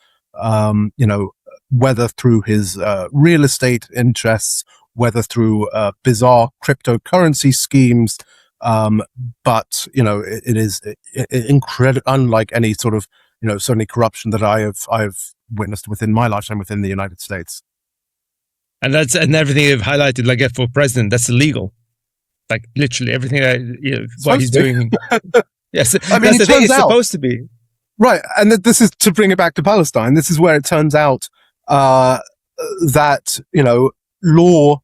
whether through his real estate interests, whether through bizarre cryptocurrency schemes, but it is incredible, unlike any sort of certainly corruption that I've witnessed within my lifetime within the United States. And everything you've highlighted, like for president, that's illegal. Like literally everything what he's doing. Yes, I mean, that's it's supposed to be. Right, and this is to bring it back to Palestine. This is where it turns out that law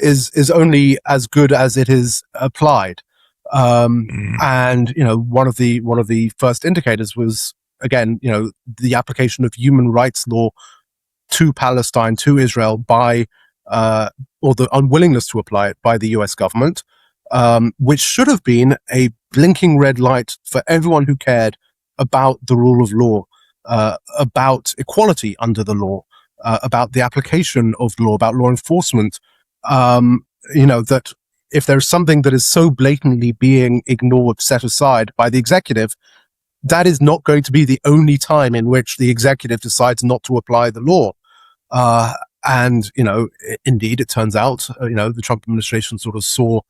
is only as good as it is applied. And one of the first indicators was, again, the application of human rights law to Palestine, to Israel, by or the unwillingness to apply it by the US government, which should have been a blinking red light for everyone who cared about the rule of law, about equality under the law, about the application of law, about law enforcement. That if there's something that is so blatantly being ignored, set aside by the executive, that is not going to be the only time in which the executive decides not to apply the law. And indeed, it turns out, the Trump administration sort of saw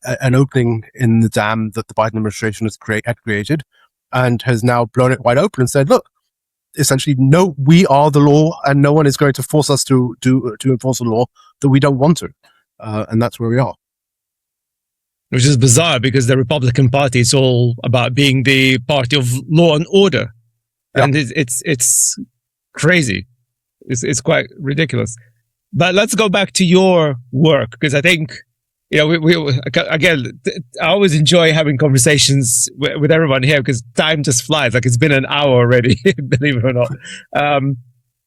an opening in the dam that the Biden administration has created, and has now blown it wide open and said, look, essentially, no, we are the law, and no one is going to force us to enforce a law that we don't want to. And that's where we are. Which is bizarre, because the Republican Party is all about being the party of law and order. Yeah. And it's crazy. It's quite ridiculous. But let's go back to your work, because I think, we again, I always enjoy having conversations with everyone here, because time just flies. Like, it's been an hour already, believe it or not.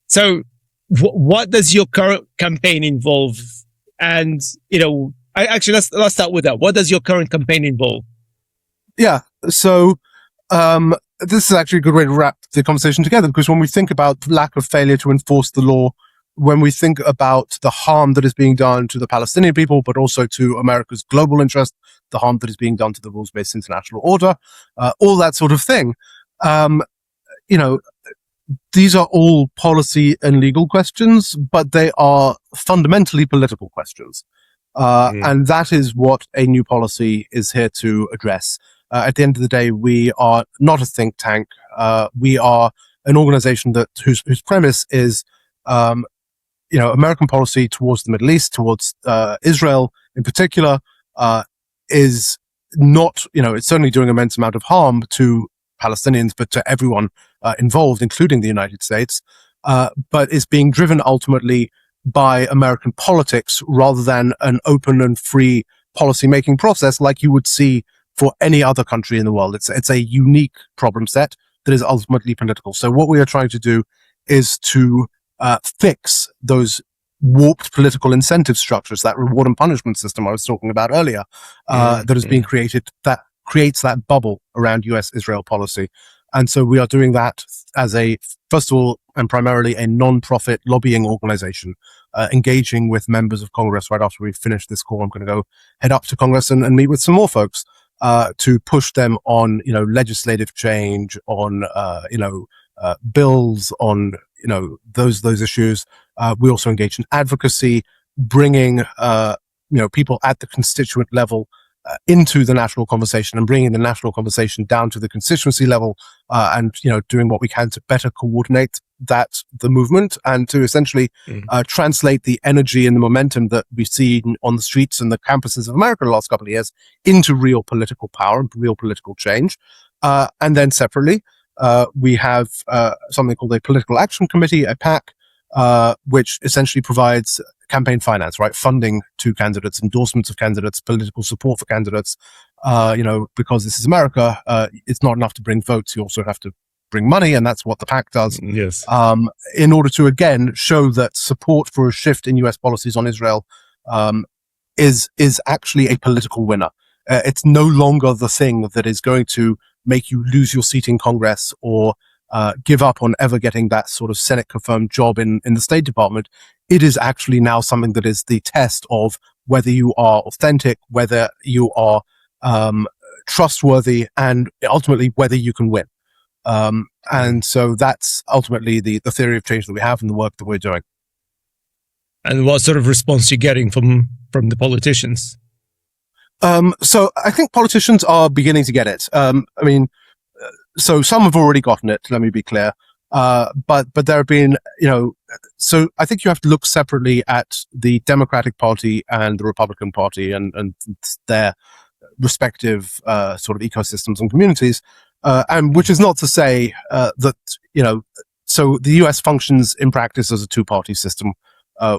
So what does your current campaign involve? And, let's start with that. What does your current campaign involve? Yeah. So this is actually a good way to wrap the conversation together, because when we think about lack of failure to enforce the law, when we think about the harm that is being done to the Palestinian people, but also to America's global interest, the harm that is being done to the rules-based international order, all that sort of thing, these are all policy and legal questions, but they are fundamentally political questions. And that is what a new policy is here to address. At the end of the day, we are not a think tank. We are an organization whose premise is, American policy towards the Middle East, towards Israel in particular, is not, it's certainly doing an immense amount of harm to Palestinians, but to everyone involved, including the United States, but is being driven ultimately by American politics rather than an open and free policy-making process like you would see for any other country in the world. It's a unique problem set that is ultimately political. So what we are trying to do is to fix those warped political incentive structures, that reward and punishment system I was talking about earlier, that has been created, that creates that bubble around US-Israel policy. And so we are doing that as first of all, and primarily a non-profit lobbying organization, engaging with members of Congress. Right after we finish this call, I'm going to go head up to Congress and meet with some more folks to push them on, legislative change, on, bills, on, those issues. We also engage in advocacy, bringing, people at the constituent level into the national conversation and bringing the national conversation down to the constituency level, and doing what we can to better coordinate the movement and to essentially translate the energy and the momentum that we've seen on the streets and the campuses of America the last couple of years into real political power and real political change. And then separately, we have something called a Political Action Committee, a PAC, which essentially provides campaign finance, right? Funding to candidates, endorsements of candidates, political support for candidates. Because this is America, it's not enough to bring votes. You also have to bring money, and that's what the PAC does. Yes. In order to, again, show that support for a shift in US policies on Israel is actually a political winner. It's no longer the thing that is going to make you lose your seat in Congress or give up on ever getting that sort of Senate confirmed job in the State Department. It is actually now something that is the test of whether you are authentic, whether you are trustworthy, and ultimately whether you can win. And so that's ultimately the theory of change that we have and the work that we're doing. And what sort of response are you getting from the politicians? So I think politicians are beginning to get it. So some have already gotten it, let me be clear. But there have been, so I think you have to look separately at the Democratic Party and the Republican Party and their respective sort of ecosystems and communities. And which is not to say that, so the US functions in practice as a two-party system,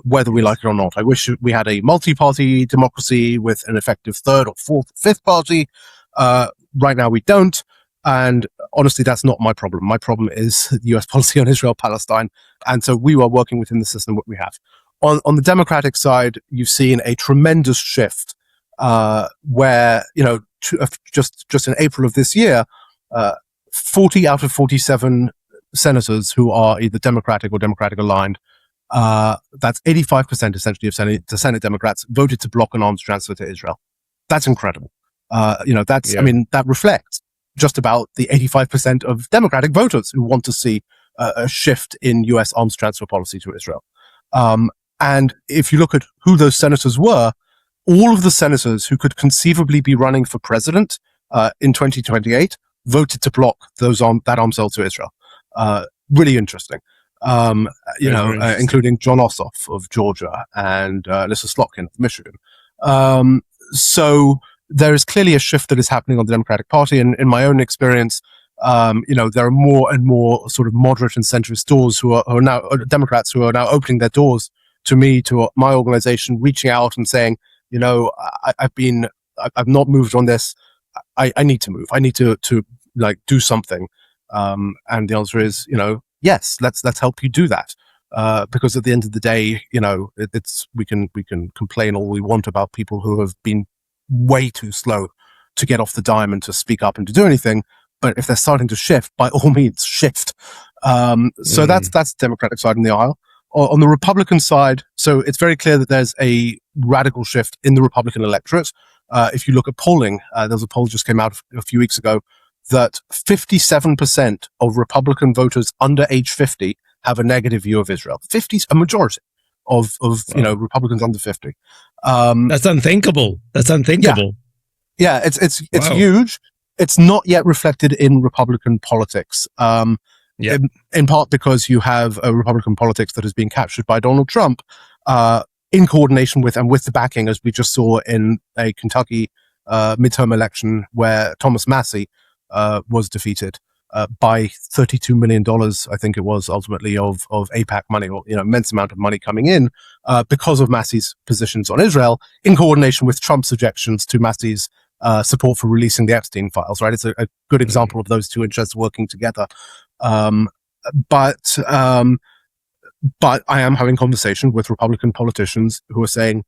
whether we like it or not. I wish we had a multi-party democracy with an effective third or fourth, fifth party. Right now we don't. And honestly, that's not my problem. My problem is the US policy on Israel-Palestine. And so we are working within the system that we have. On the Democratic side, you've seen a tremendous shift where, just in April of this year, 40 out of 47 senators who are either Democratic or Democratic aligned, that's 85% essentially of Senate Democrats voted to block an arms transfer to Israel. That's incredible. That reflects just about the 85% of Democratic voters who want to see a shift in US arms transfer policy to Israel. And if you look at who those senators were, all of the senators who could conceivably be running for president in 2028 voted to block that arms sale to Israel. Really interesting. Including John Ossoff of Georgia and Lissa Slotkin of Michigan. So there is clearly a shift that is happening on the Democratic Party. And in my own experience, there are more and more sort of moderate and centrist doors who are now Democrats who are now opening their doors to me, to my organization, reaching out and saying, I've not moved on this. I need to move. I need to do something. And the answer is, yes, let's help you do that. Because at the end of the day, we can complain all we want about people who have been way too slow to get off the dime and to speak up and to do anything. But if they're starting to shift, by all means, shift. So that's the Democratic side in the aisle. On the Republican side, so it's very clear that there's a radical shift in the Republican electorate. If you look at polling, there was a poll just came out a few weeks ago that 57% of Republican voters under age 50 have a negative view of Israel. A majority of Republicans under 50. That's unthinkable. That's unthinkable. Yeah, it's huge. It's not yet reflected in Republican politics. In part because you have a Republican politics that is being captured by Donald Trump, in coordination with and with the backing, as we just saw in a Kentucky midterm election where Thomas Massey was defeated by $32 million, I think it was ultimately, of AIPAC money, or immense amount of money coming in because of Massey's positions on Israel, in coordination with Trump's objections to Massey's support for releasing the Epstein files. Right, it's a good example of those two interests working together. But I am having conversation with Republican politicians who are saying,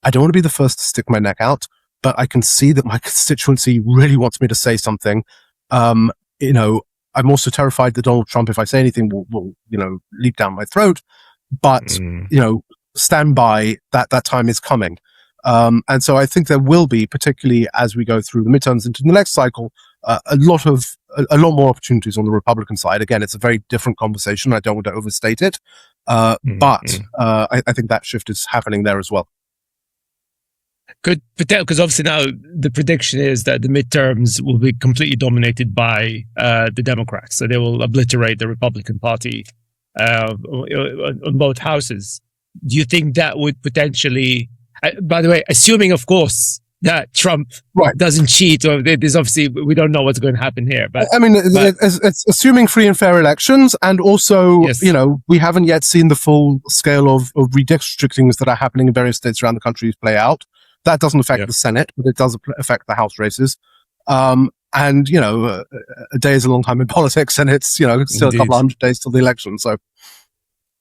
I don't want to be the first to stick my neck out, but I can see that my constituency really wants me to say something. I'm also terrified that Donald Trump, if I say anything, will leap down my throat. But, stand by, that time is coming. And so I think there will be, particularly as we go through the midterms into the next cycle, a lot more opportunities on the Republican side. Again, it's a very different conversation. I don't want to overstate it. But I think that shift is happening there as well. Good, because obviously now the prediction is that the midterms will be completely dominated by the Democrats. So they will obliterate the Republican Party on both houses. Do you think that would potentially, by the way, assuming, of course, that Trump doesn't cheat, or there's obviously, we don't know what's going to happen here. But I mean, it's assuming free and fair elections, and also, we haven't yet seen the full scale of redistrictings that are happening in various states around the country play out. That doesn't affect the Senate, but it does affect the House races. And a day is a long time in politics, and it's still a couple of hundred days till the election. So.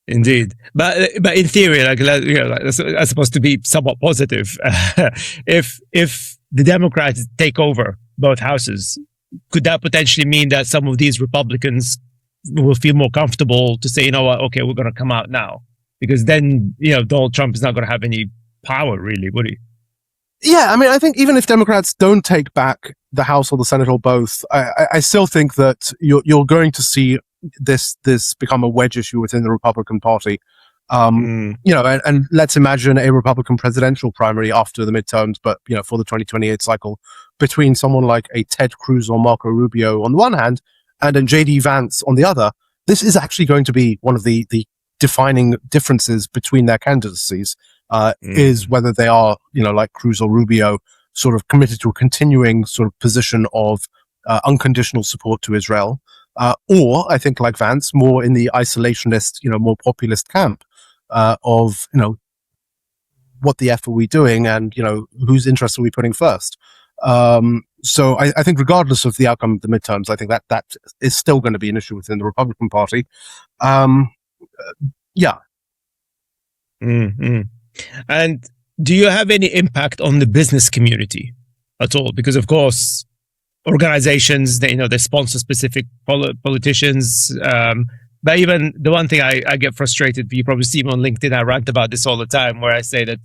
Indeed, but in theory, that's supposed to be somewhat positive. If the Democrats take over both houses, could that potentially mean that some of these Republicans will feel more comfortable to say, you know what, okay, we're going to come out now, because then Donald Trump is not going to have any power, really, would he? Yeah, I mean, I think even if Democrats don't take back the House or the Senate or both, I still think that you're going to see this become a wedge issue within the Republican Party. And let's imagine a Republican presidential primary after the midterms, but for the 2028 cycle, between someone like a Ted Cruz or Marco Rubio on the one hand, and a JD Vance on the other. This is actually going to be one of the defining differences between their candidacies. Is whether they are, like Cruz or Rubio, sort of committed to a continuing sort of position of unconditional support to Israel, or I think like Vance, more in the isolationist, more populist camp of, what the F are we doing, and whose interests are we putting first. So I think regardless of the outcome of the midterms, I think that is still going to be an issue within the Republican Party. Yeah. Mm-hmm. And do you have any impact on the business community at all? Because of course, organizations, they sponsor specific politicians. But even the one thing I get frustrated, you probably see me on LinkedIn, I rant about this all the time, where I say that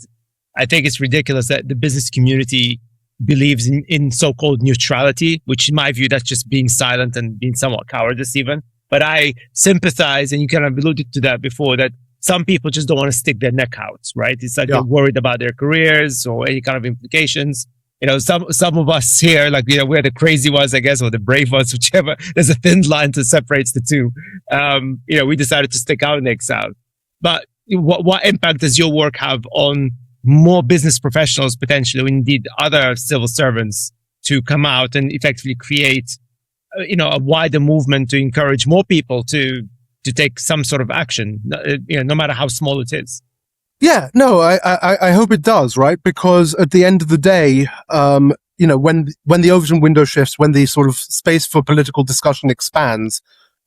I think it's ridiculous that the business community believes in so-called neutrality, which in my view, that's just being silent and being somewhat cowardice even. But I sympathize, and you kind of alluded to that before, that some people just don't want to stick their neck out, right? It's like they're worried about their careers or any kind of implications. Some of us here, we're the crazy ones, I guess, or the brave ones, whichever. There's a thin line that separates the two. We decided to stick our necks out. But what impact does your work have on more business professionals, potentially, or indeed other civil servants, to come out and effectively create, a wider movement to encourage more people to take some sort of action, no matter how small it is? Yeah, no, I hope it does, right? Because at the end of the day, when the Overton window shifts, when the sort of space for political discussion expands,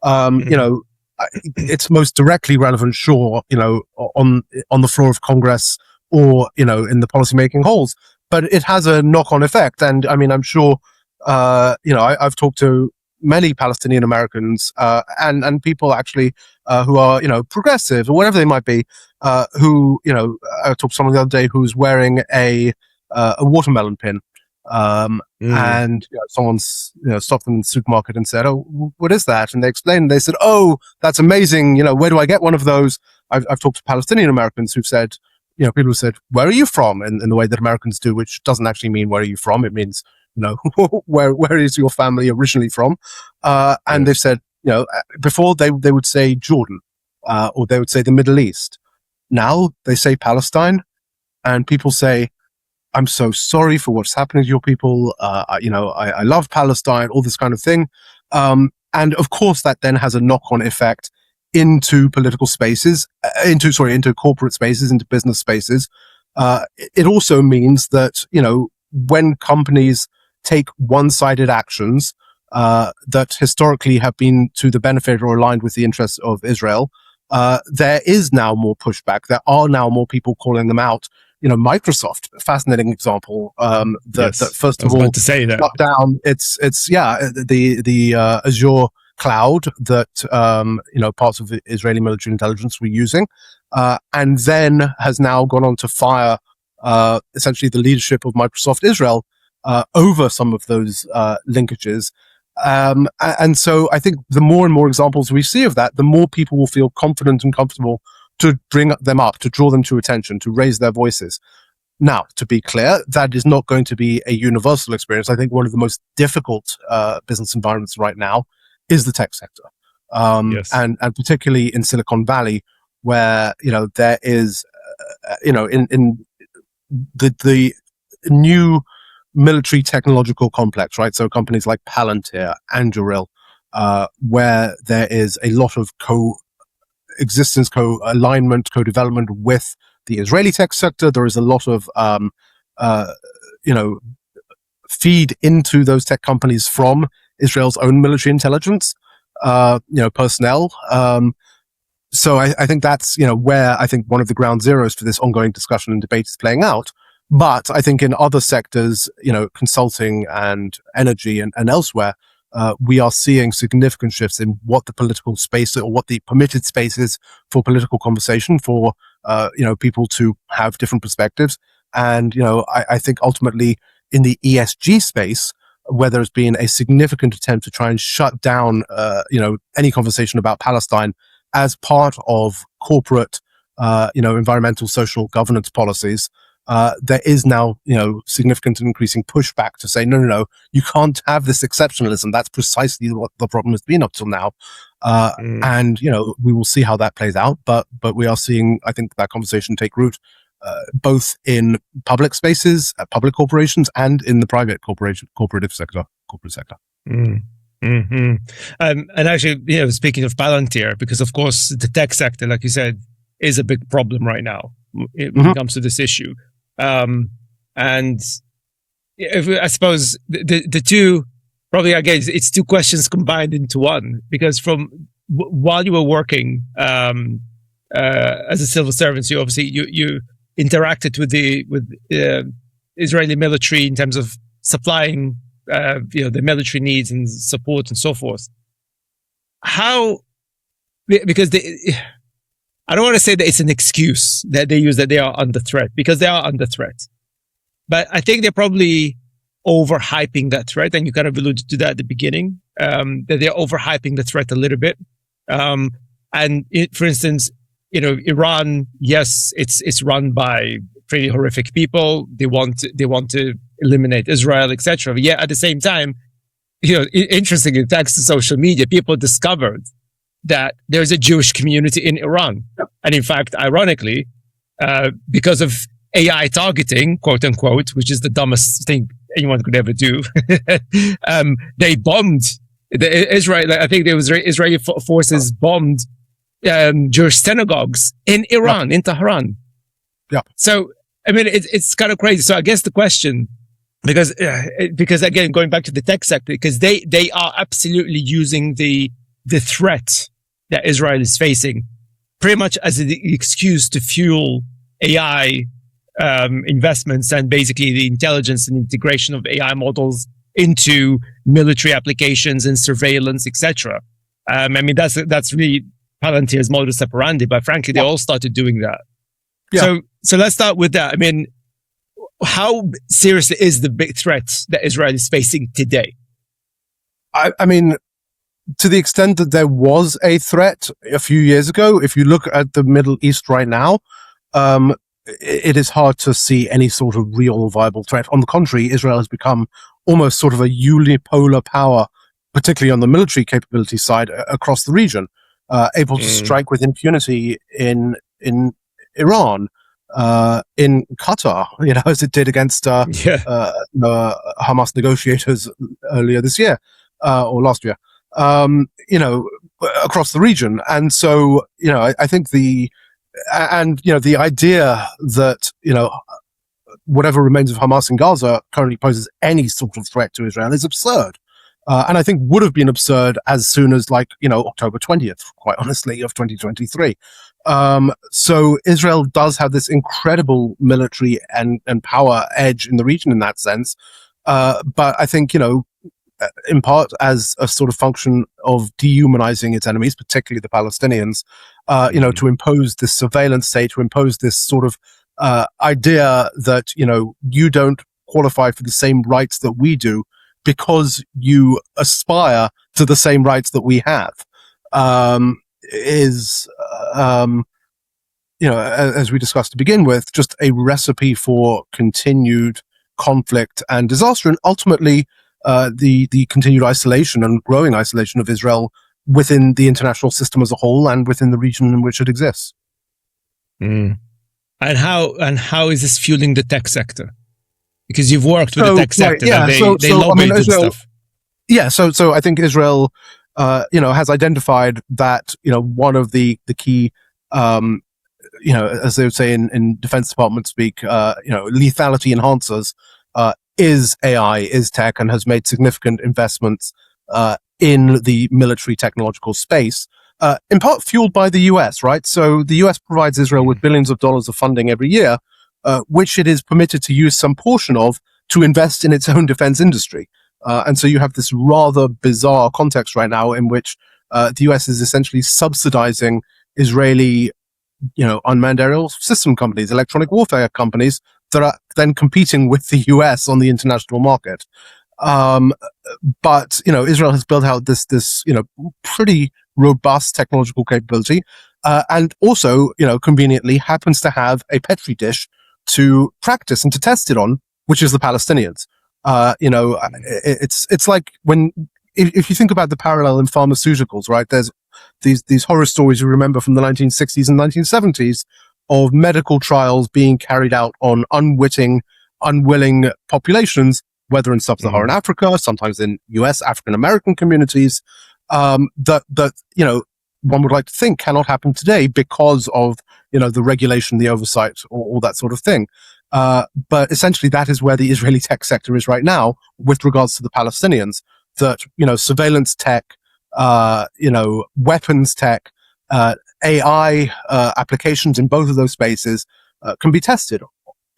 it's most directly relevant, sure, on the floor of Congress or, in the policymaking halls. but it has a knock-on effect. And I mean, I'm sure, I've talked to many Palestinian Americans and people actually who are, progressive or whatever they might be, who, I talked to someone the other day who's wearing a watermelon pin. And someone's stopped them in the supermarket and said, "Oh, what is that?" And they explained. They said, "Oh, that's amazing. Where do I get one of those?" I've talked to Palestinian Americans who've said, people who said, "Where are you from?" in the way that Americans do, which doesn't actually mean where are you from. It means where is your family originally from? And they've said, before they would say Jordan, or they would say the Middle East. Now they say Palestine, and people say, "I'm so sorry for what's happening to your people. I love Palestine," all this kind of thing. And of course, that then has a knock-on effect into political spaces, into corporate spaces, into business spaces. It also means that, when companies take one-sided actions that historically have been to the benefit or aligned with the interests of Israel, there is now more pushback. There are now more people calling them out. Microsoft, fascinating example. That first of all, to say that shut down the Azure cloud that parts of the Israeli military intelligence were using, and then has now gone on to fire essentially the leadership of Microsoft Israel over some of those linkages. And so I think the more and more examples we see of that, the more people will feel confident and comfortable to bring them up, to draw them to attention, to raise their voices. Now, to be clear, that is not going to be a universal experience. I think one of the most difficult business environments right now is the tech sector. And particularly in Silicon Valley, where, there is, in the new military technological complex, right? So companies like Palantir, Anduril, where there is a lot of co-existence, co-alignment, co-development with the Israeli tech sector. There is a lot of, feed into those tech companies from Israel's own military intelligence, personnel. So I think that's, where I think one of the ground zeros for this ongoing discussion and debate is playing out. But I think in other sectors, consulting and energy and elsewhere, we are seeing significant shifts in what the political space or what the permitted space is for political conversation, for, people to have different perspectives. And, I think ultimately in the ESG space, where there's been a significant attempt to try and shut down, any conversation about Palestine as part of corporate, environmental, social governance policies, there is now, significant and increasing pushback to say, no, you can't have this exceptionalism. That's precisely what the problem has been up till now. And, we will see how that plays out. But we are seeing, I think, that conversation take root, both in public spaces, public corporations, and in the private corporate sector. Mm-hmm. And actually, speaking of Palantir, because of course the tech sector, like you said, is a big problem right now when it comes to this issue. And I suppose the two, probably again, it's two questions combined into one, because while you were working, as a civil servant, you obviously, you interacted with the Israeli military in terms of supplying, the military needs and support and so forth. Because I don't want to say that it's an excuse that they use that they are under threat, because they are under threat. But I think they're probably overhyping that threat. And you kind of alluded to that at the beginning, that they're overhyping the threat a little bit. For instance, Iran, yes, it's run by pretty horrific people. They want to eliminate Israel, etc. Yet at the same time, interestingly, thanks to social media, people discovered that there's a Jewish community in Iran. Yep. And in fact, ironically, because of AI targeting, quote unquote, which is the dumbest thing anyone could ever do, they bombed Israel. I think there was Israeli forces bombed Jewish synagogues in Iran, in Tehran. Yeah. So, I mean, it's kind of crazy. So I guess the question, because again, going back to the tech sector, because they are absolutely using the threat that Israel is facing pretty much as an excuse to fuel AI investments and basically the intelligence and integration of AI models into military applications and surveillance, etc. I mean, that's really Palantir's modus operandi, but frankly, they all started doing that. Yeah. So let's start with that. I mean, how seriously is the big threat that Israel is facing today? I mean, to the extent that there was a threat a few years ago, if you look at the Middle East right now, it is hard to see any sort of real or viable threat. On the contrary, Israel has become almost sort of a unipolar power, particularly on the military capability side across the region, able to strike with impunity in Iran, in Qatar, as it did against Hamas negotiators earlier this year or last year, across the region. And so, I think the idea that, whatever remains of Hamas in Gaza currently poses any sort of threat to Israel is absurd. And I think would have been absurd as soon as October 20th, quite honestly, of 2023. So Israel does have this incredible military and power edge in the region in that sense. But I think, in part as a sort of function of dehumanizing its enemies, particularly the Palestinians, to impose this surveillance state, to impose this sort of idea that, you don't qualify for the same rights that we do because you aspire to the same rights that we have, as we discussed to begin with, just a recipe for continued conflict and disaster, and ultimately the continued isolation and growing isolation of Israel within the international system as a whole and within the region in which it exists. And how is this fueling the tech sector? Because you've worked with the tech sector, they lobbied and stuff. Yeah, so I think Israel, has identified that one of the key, as they would say in Defense Department speak, lethality enhancers is AI, is tech, and has made significant investments in the military technological space, in part fueled by the US, right? So the US provides Israel with billions of dollars of funding every year, which it is permitted to use some portion of to invest in its own defense industry. And so you have this rather bizarre context right now in which the US is essentially subsidizing Israeli, unmanned aerial system companies, electronic warfare companies that are then competing with the US on the international market. But Israel has built out this pretty robust technological capability, and also conveniently happens to have a petri dish to practice and to test it on, which is the Palestinians. It's like if you think about the parallel in pharmaceuticals, right? There's these horror stories you remember from the 1960s and 1970s of medical trials being carried out on unwilling populations, whether in sub-Saharan Africa, sometimes in US African American communities, that one would like to think cannot happen today because of the regulation, the oversight, or all that sort of thing. But essentially, that is where the Israeli tech sector is right now with regards to the Palestinians. That surveillance tech, weapons tech, AI applications in both of those spaces can be tested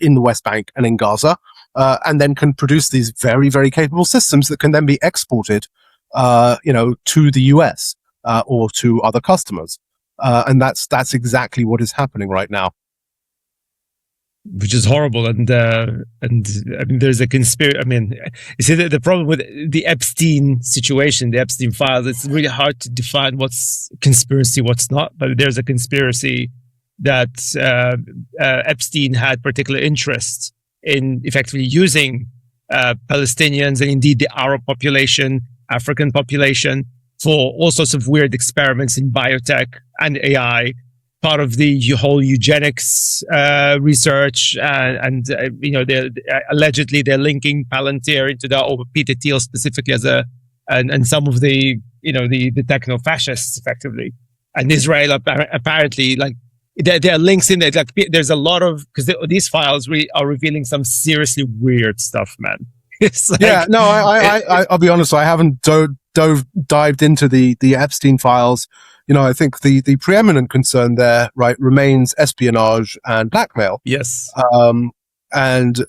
in the West Bank and in Gaza, and then can produce these very, very capable systems that can then be exported, to the US or to other customers. And that's exactly what is happening right now. Which is horrible, and I mean, there's a conspiracy. I mean, you see, the problem with the Epstein situation, the Epstein files, it's really hard to define what's conspiracy, what's not. But there's a conspiracy that Epstein had particular interest in effectively using Palestinians and indeed the Arab population, African population, for all sorts of weird experiments in biotech and AI. Part of the whole eugenics research, and allegedly they're linking Palantir into that, or Peter Thiel specifically as and some of the the techno fascists effectively, and Israel apparently there are links in there. Like there's a lot of, because these files are revealing some seriously weird stuff, man. It's I'll be honest, I haven't dived into the Epstein files I think the preeminent concern there, right, remains espionage and blackmail. Yes. And,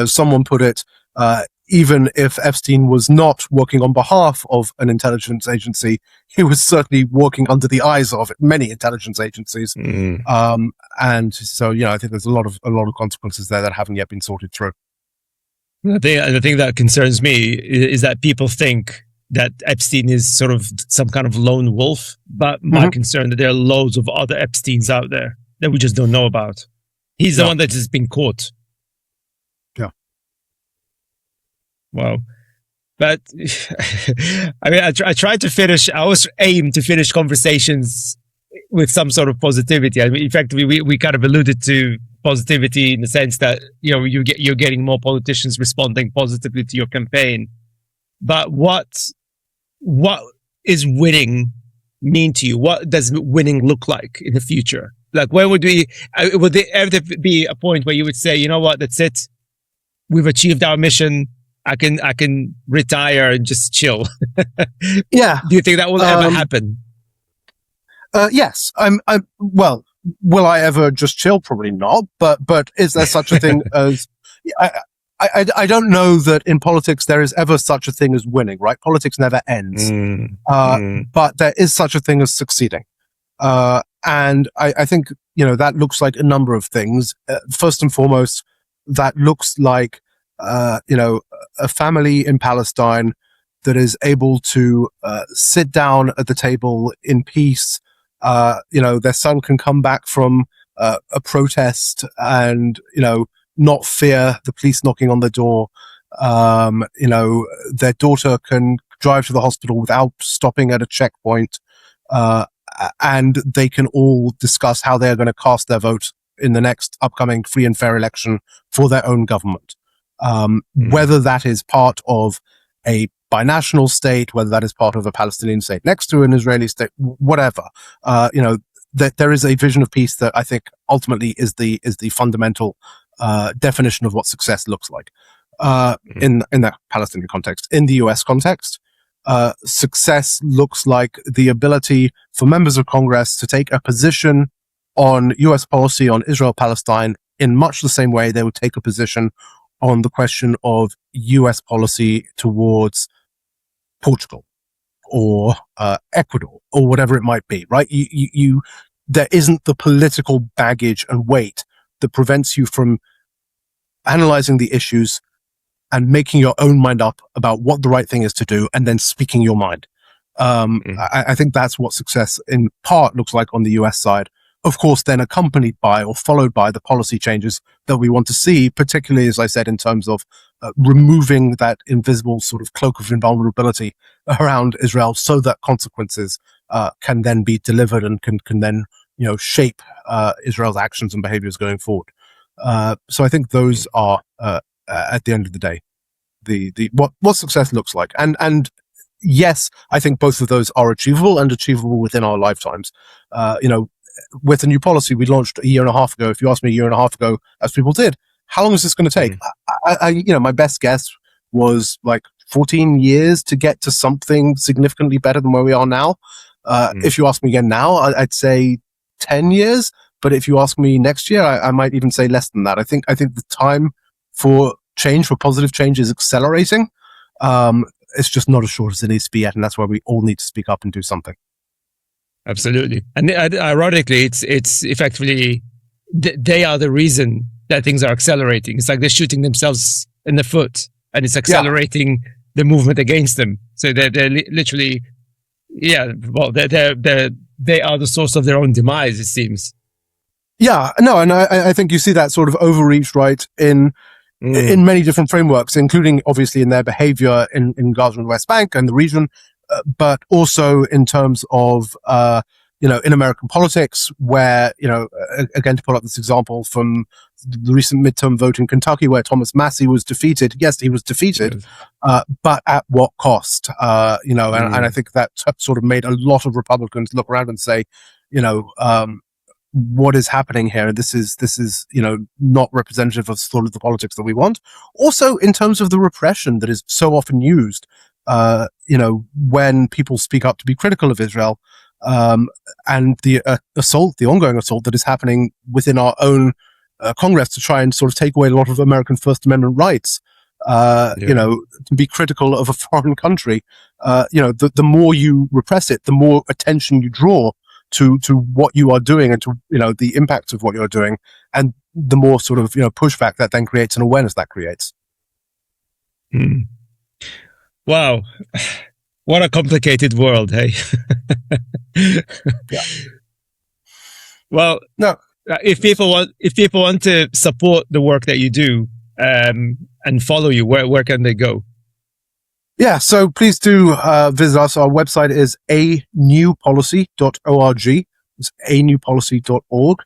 someone put it, even if Epstein was not working on behalf of an intelligence agency, he was certainly working under the eyes of many intelligence agencies. And so, I think there's a lot of consequences there that haven't yet been sorted through. The thing that concerns me is that people think that Epstein is sort of some kind of lone wolf, but my concern that there are loads of other Epsteins out there that we just don't know about. He's the one that has been caught. Yeah. Wow. But I mean, I tried to finish. I always aim to finish conversations with some sort of positivity. I mean, in fact, we kind of alluded to positivity in the sense that you're getting more politicians responding positively to your campaign. But what is winning mean to you? What does winning look like in the future? Like, when would there ever be a point where you would say, you know what, that's it, we've achieved our mission, I can retire and just chill? Yeah. Do you think that will ever happen? Yes. Well, will I ever just chill? Probably not. But is there such a thing as? I don't know that in politics there is ever such a thing as winning. Right? Politics never ends. But there is such a thing as succeeding. And I think that looks like a number of things. First and foremost, that looks like a family in Palestine that is able to sit down at the table in peace. Their son can come back from a protest and not fear the police knocking on the door. Their daughter can drive to the hospital without stopping at a checkpoint, and they can all discuss how they are going to cast their vote in the next upcoming free and fair election for their own government. Whether that is part of a binational state, whether that is part of a Palestinian state next to an Israeli state, whatever, that there is a vision of peace that I think ultimately is the fundamental definition of what success looks like in that Palestinian context. In the US context, success looks like the ability for members of Congress to take a position on US policy on Israel-Palestine in much the same way they would take a position on the question of US policy towards Portugal or Ecuador or whatever it might be, right? There isn't the political baggage and weight that prevents you from analyzing the issues and making your own mind up about what the right thing is to do and then speaking your mind. I think that's what success in part looks like on the US side. Of course, then accompanied by or followed by the policy changes that we want to see, particularly, as I said, in terms of removing that invisible sort of cloak of invulnerability around Israel so that consequences can then be delivered and can then, shape Israel's actions and behaviors going forward. So I think those are, at the end of the day, what success looks like. And yes, I think both of those are achievable and achievable within our lifetimes. With a new policy we launched a year and a half ago, if you asked me a year and a half ago, as people did, how long is this going to take? My best guess was like 14 years to get to something significantly better than where we are now. If you ask me again now, I'd say 10 years. But if you ask me next year, I might even say less than that. I think the time for change, for positive change, is accelerating. It's just not as short as it needs to be yet, and that's why we all need to speak up and do something. Absolutely. And ironically, it's effectively, they are the reason that things are accelerating. It's like they're shooting themselves in the foot and it's accelerating the movement against them. So they're literally, they are the source of their own demise, it seems. Yeah, no, and I think you see that sort of overreach, right, in many different frameworks, including obviously in their behavior in Gaza and West Bank and the region, but also in terms of, in American politics, where, again, to pull up this example from the recent midterm vote in Kentucky, where Thomas Massie was defeated. Yes, he was defeated, but at what cost? And I think that sort of made a lot of Republicans look around and say, what is happening here? This is not representative of sort of the politics that we want. Also, in terms of the repression that is so often used, when people speak up to be critical of Israel, and the ongoing assault that is happening within our own Congress to try and sort of take away a lot of American First Amendment rights. To be critical of a foreign country, the more you repress it, the more attention you draw to what you are doing and to, the impact of what you're doing, and the more sort of, pushback that then creates and awareness that creates. Wow. What a complicated world, hey? Yeah. Well, no. If people want to support the work that you do, and follow you, where can they go? Yeah, so please do visit us. Our website is anewpolicy.org. It's anewpolicy.org.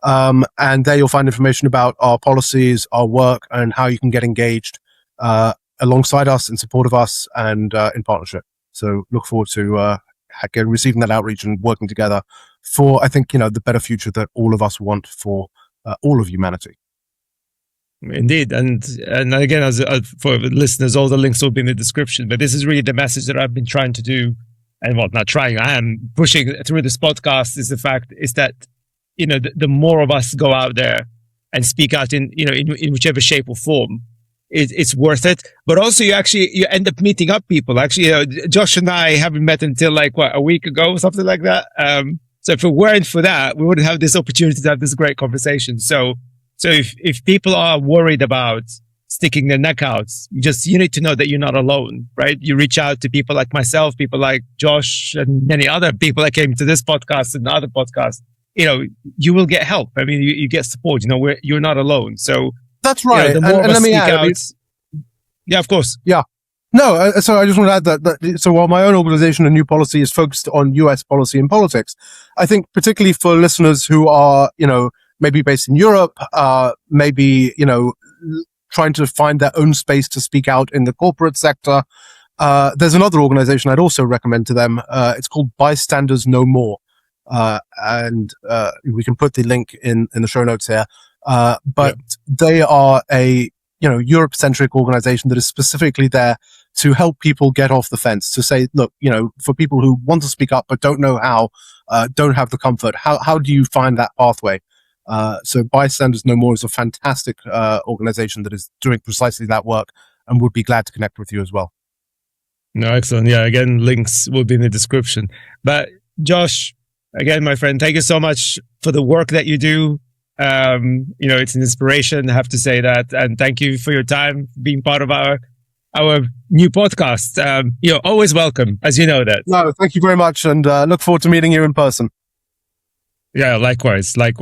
And there you'll find information about our policies, our work, and how you can get engaged alongside us, in support of us, and in partnership. So look forward to receiving that outreach and working together for, I think, the better future that all of us want for all of humanity. Indeed. And again, as for listeners, all the links will be in the description. But this is really the message that I've been trying to do. And not trying, I am pushing through this podcast is that, the more of us go out there and speak out in whichever shape or form, it's worth it. But also you end up meeting up people. Actually, Josh and I haven't met until like a week ago, something like that. So if it weren't for that, we wouldn't have this opportunity to have this great conversation. So if people are worried about sticking their neck out, you need to know that you're not alone, right? You reach out to people like myself, people like Josh, and many other people that came to this podcast and other podcasts. You will get help. I mean, you get support. You're not alone. So that's right. The more and let me add. Out, yeah, of course. Yeah. No, so I just want to add that so while my own organization, A New Policy, is focused on US policy and politics, I think particularly for listeners who are, maybe based in Europe, maybe, trying to find their own space to speak out in the corporate sector. There's another organization I'd also recommend to them. It's called Bystanders No More. And we can put the link in the show notes here. But they are a, Europe-centric organization that is specifically there to help people get off the fence, to say, look, for people who want to speak up but don't know how, don't have the comfort, how do you find that pathway? So Bystanders No More is a fantastic organization that is doing precisely that work, and would be glad to connect with you as well. No, excellent. Yeah, again, links will be in the description. But Josh, again, my friend, thank you so much for the work that you do. It's an inspiration, I have to say that. And thank you for your time, being part of our new podcast. Always welcome, as you know that. No, thank you very much, and look forward to meeting you in person. Yeah, likewise. I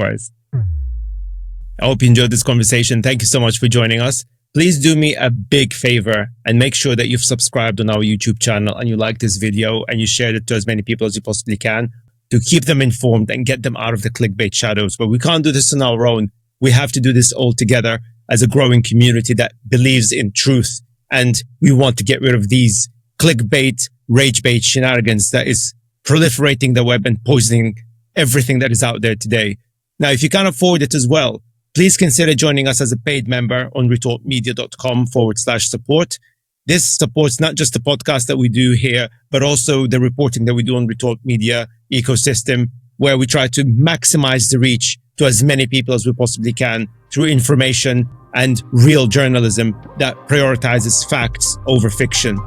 hope you enjoyed this conversation. Thank you so much for joining us. Please do me a big favor and make sure that you've subscribed on our YouTube channel and you like this video and you shared it to as many people as you possibly can to keep them informed and get them out of the clickbait shadows. But we can't do this on our own. We have to do this all together as a growing community that believes in truth. And we want to get rid of these clickbait, rage bait shenanigans that is proliferating the web and poisoning everything that is out there today. Now, if you can't afford it as well, please consider joining us as a paid member on retortmedia.com/support. This supports not just the podcast that we do here, but also the reporting that we do on Retort Media ecosystem, where we try to maximize the reach to as many people as we possibly can through information and real journalism that prioritizes facts over fiction.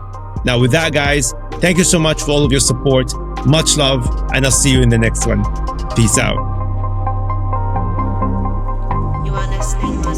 Now, with that, guys, thank you so much for all of your support. Much love, and I'll see you in the next one. Peace out. You are listening to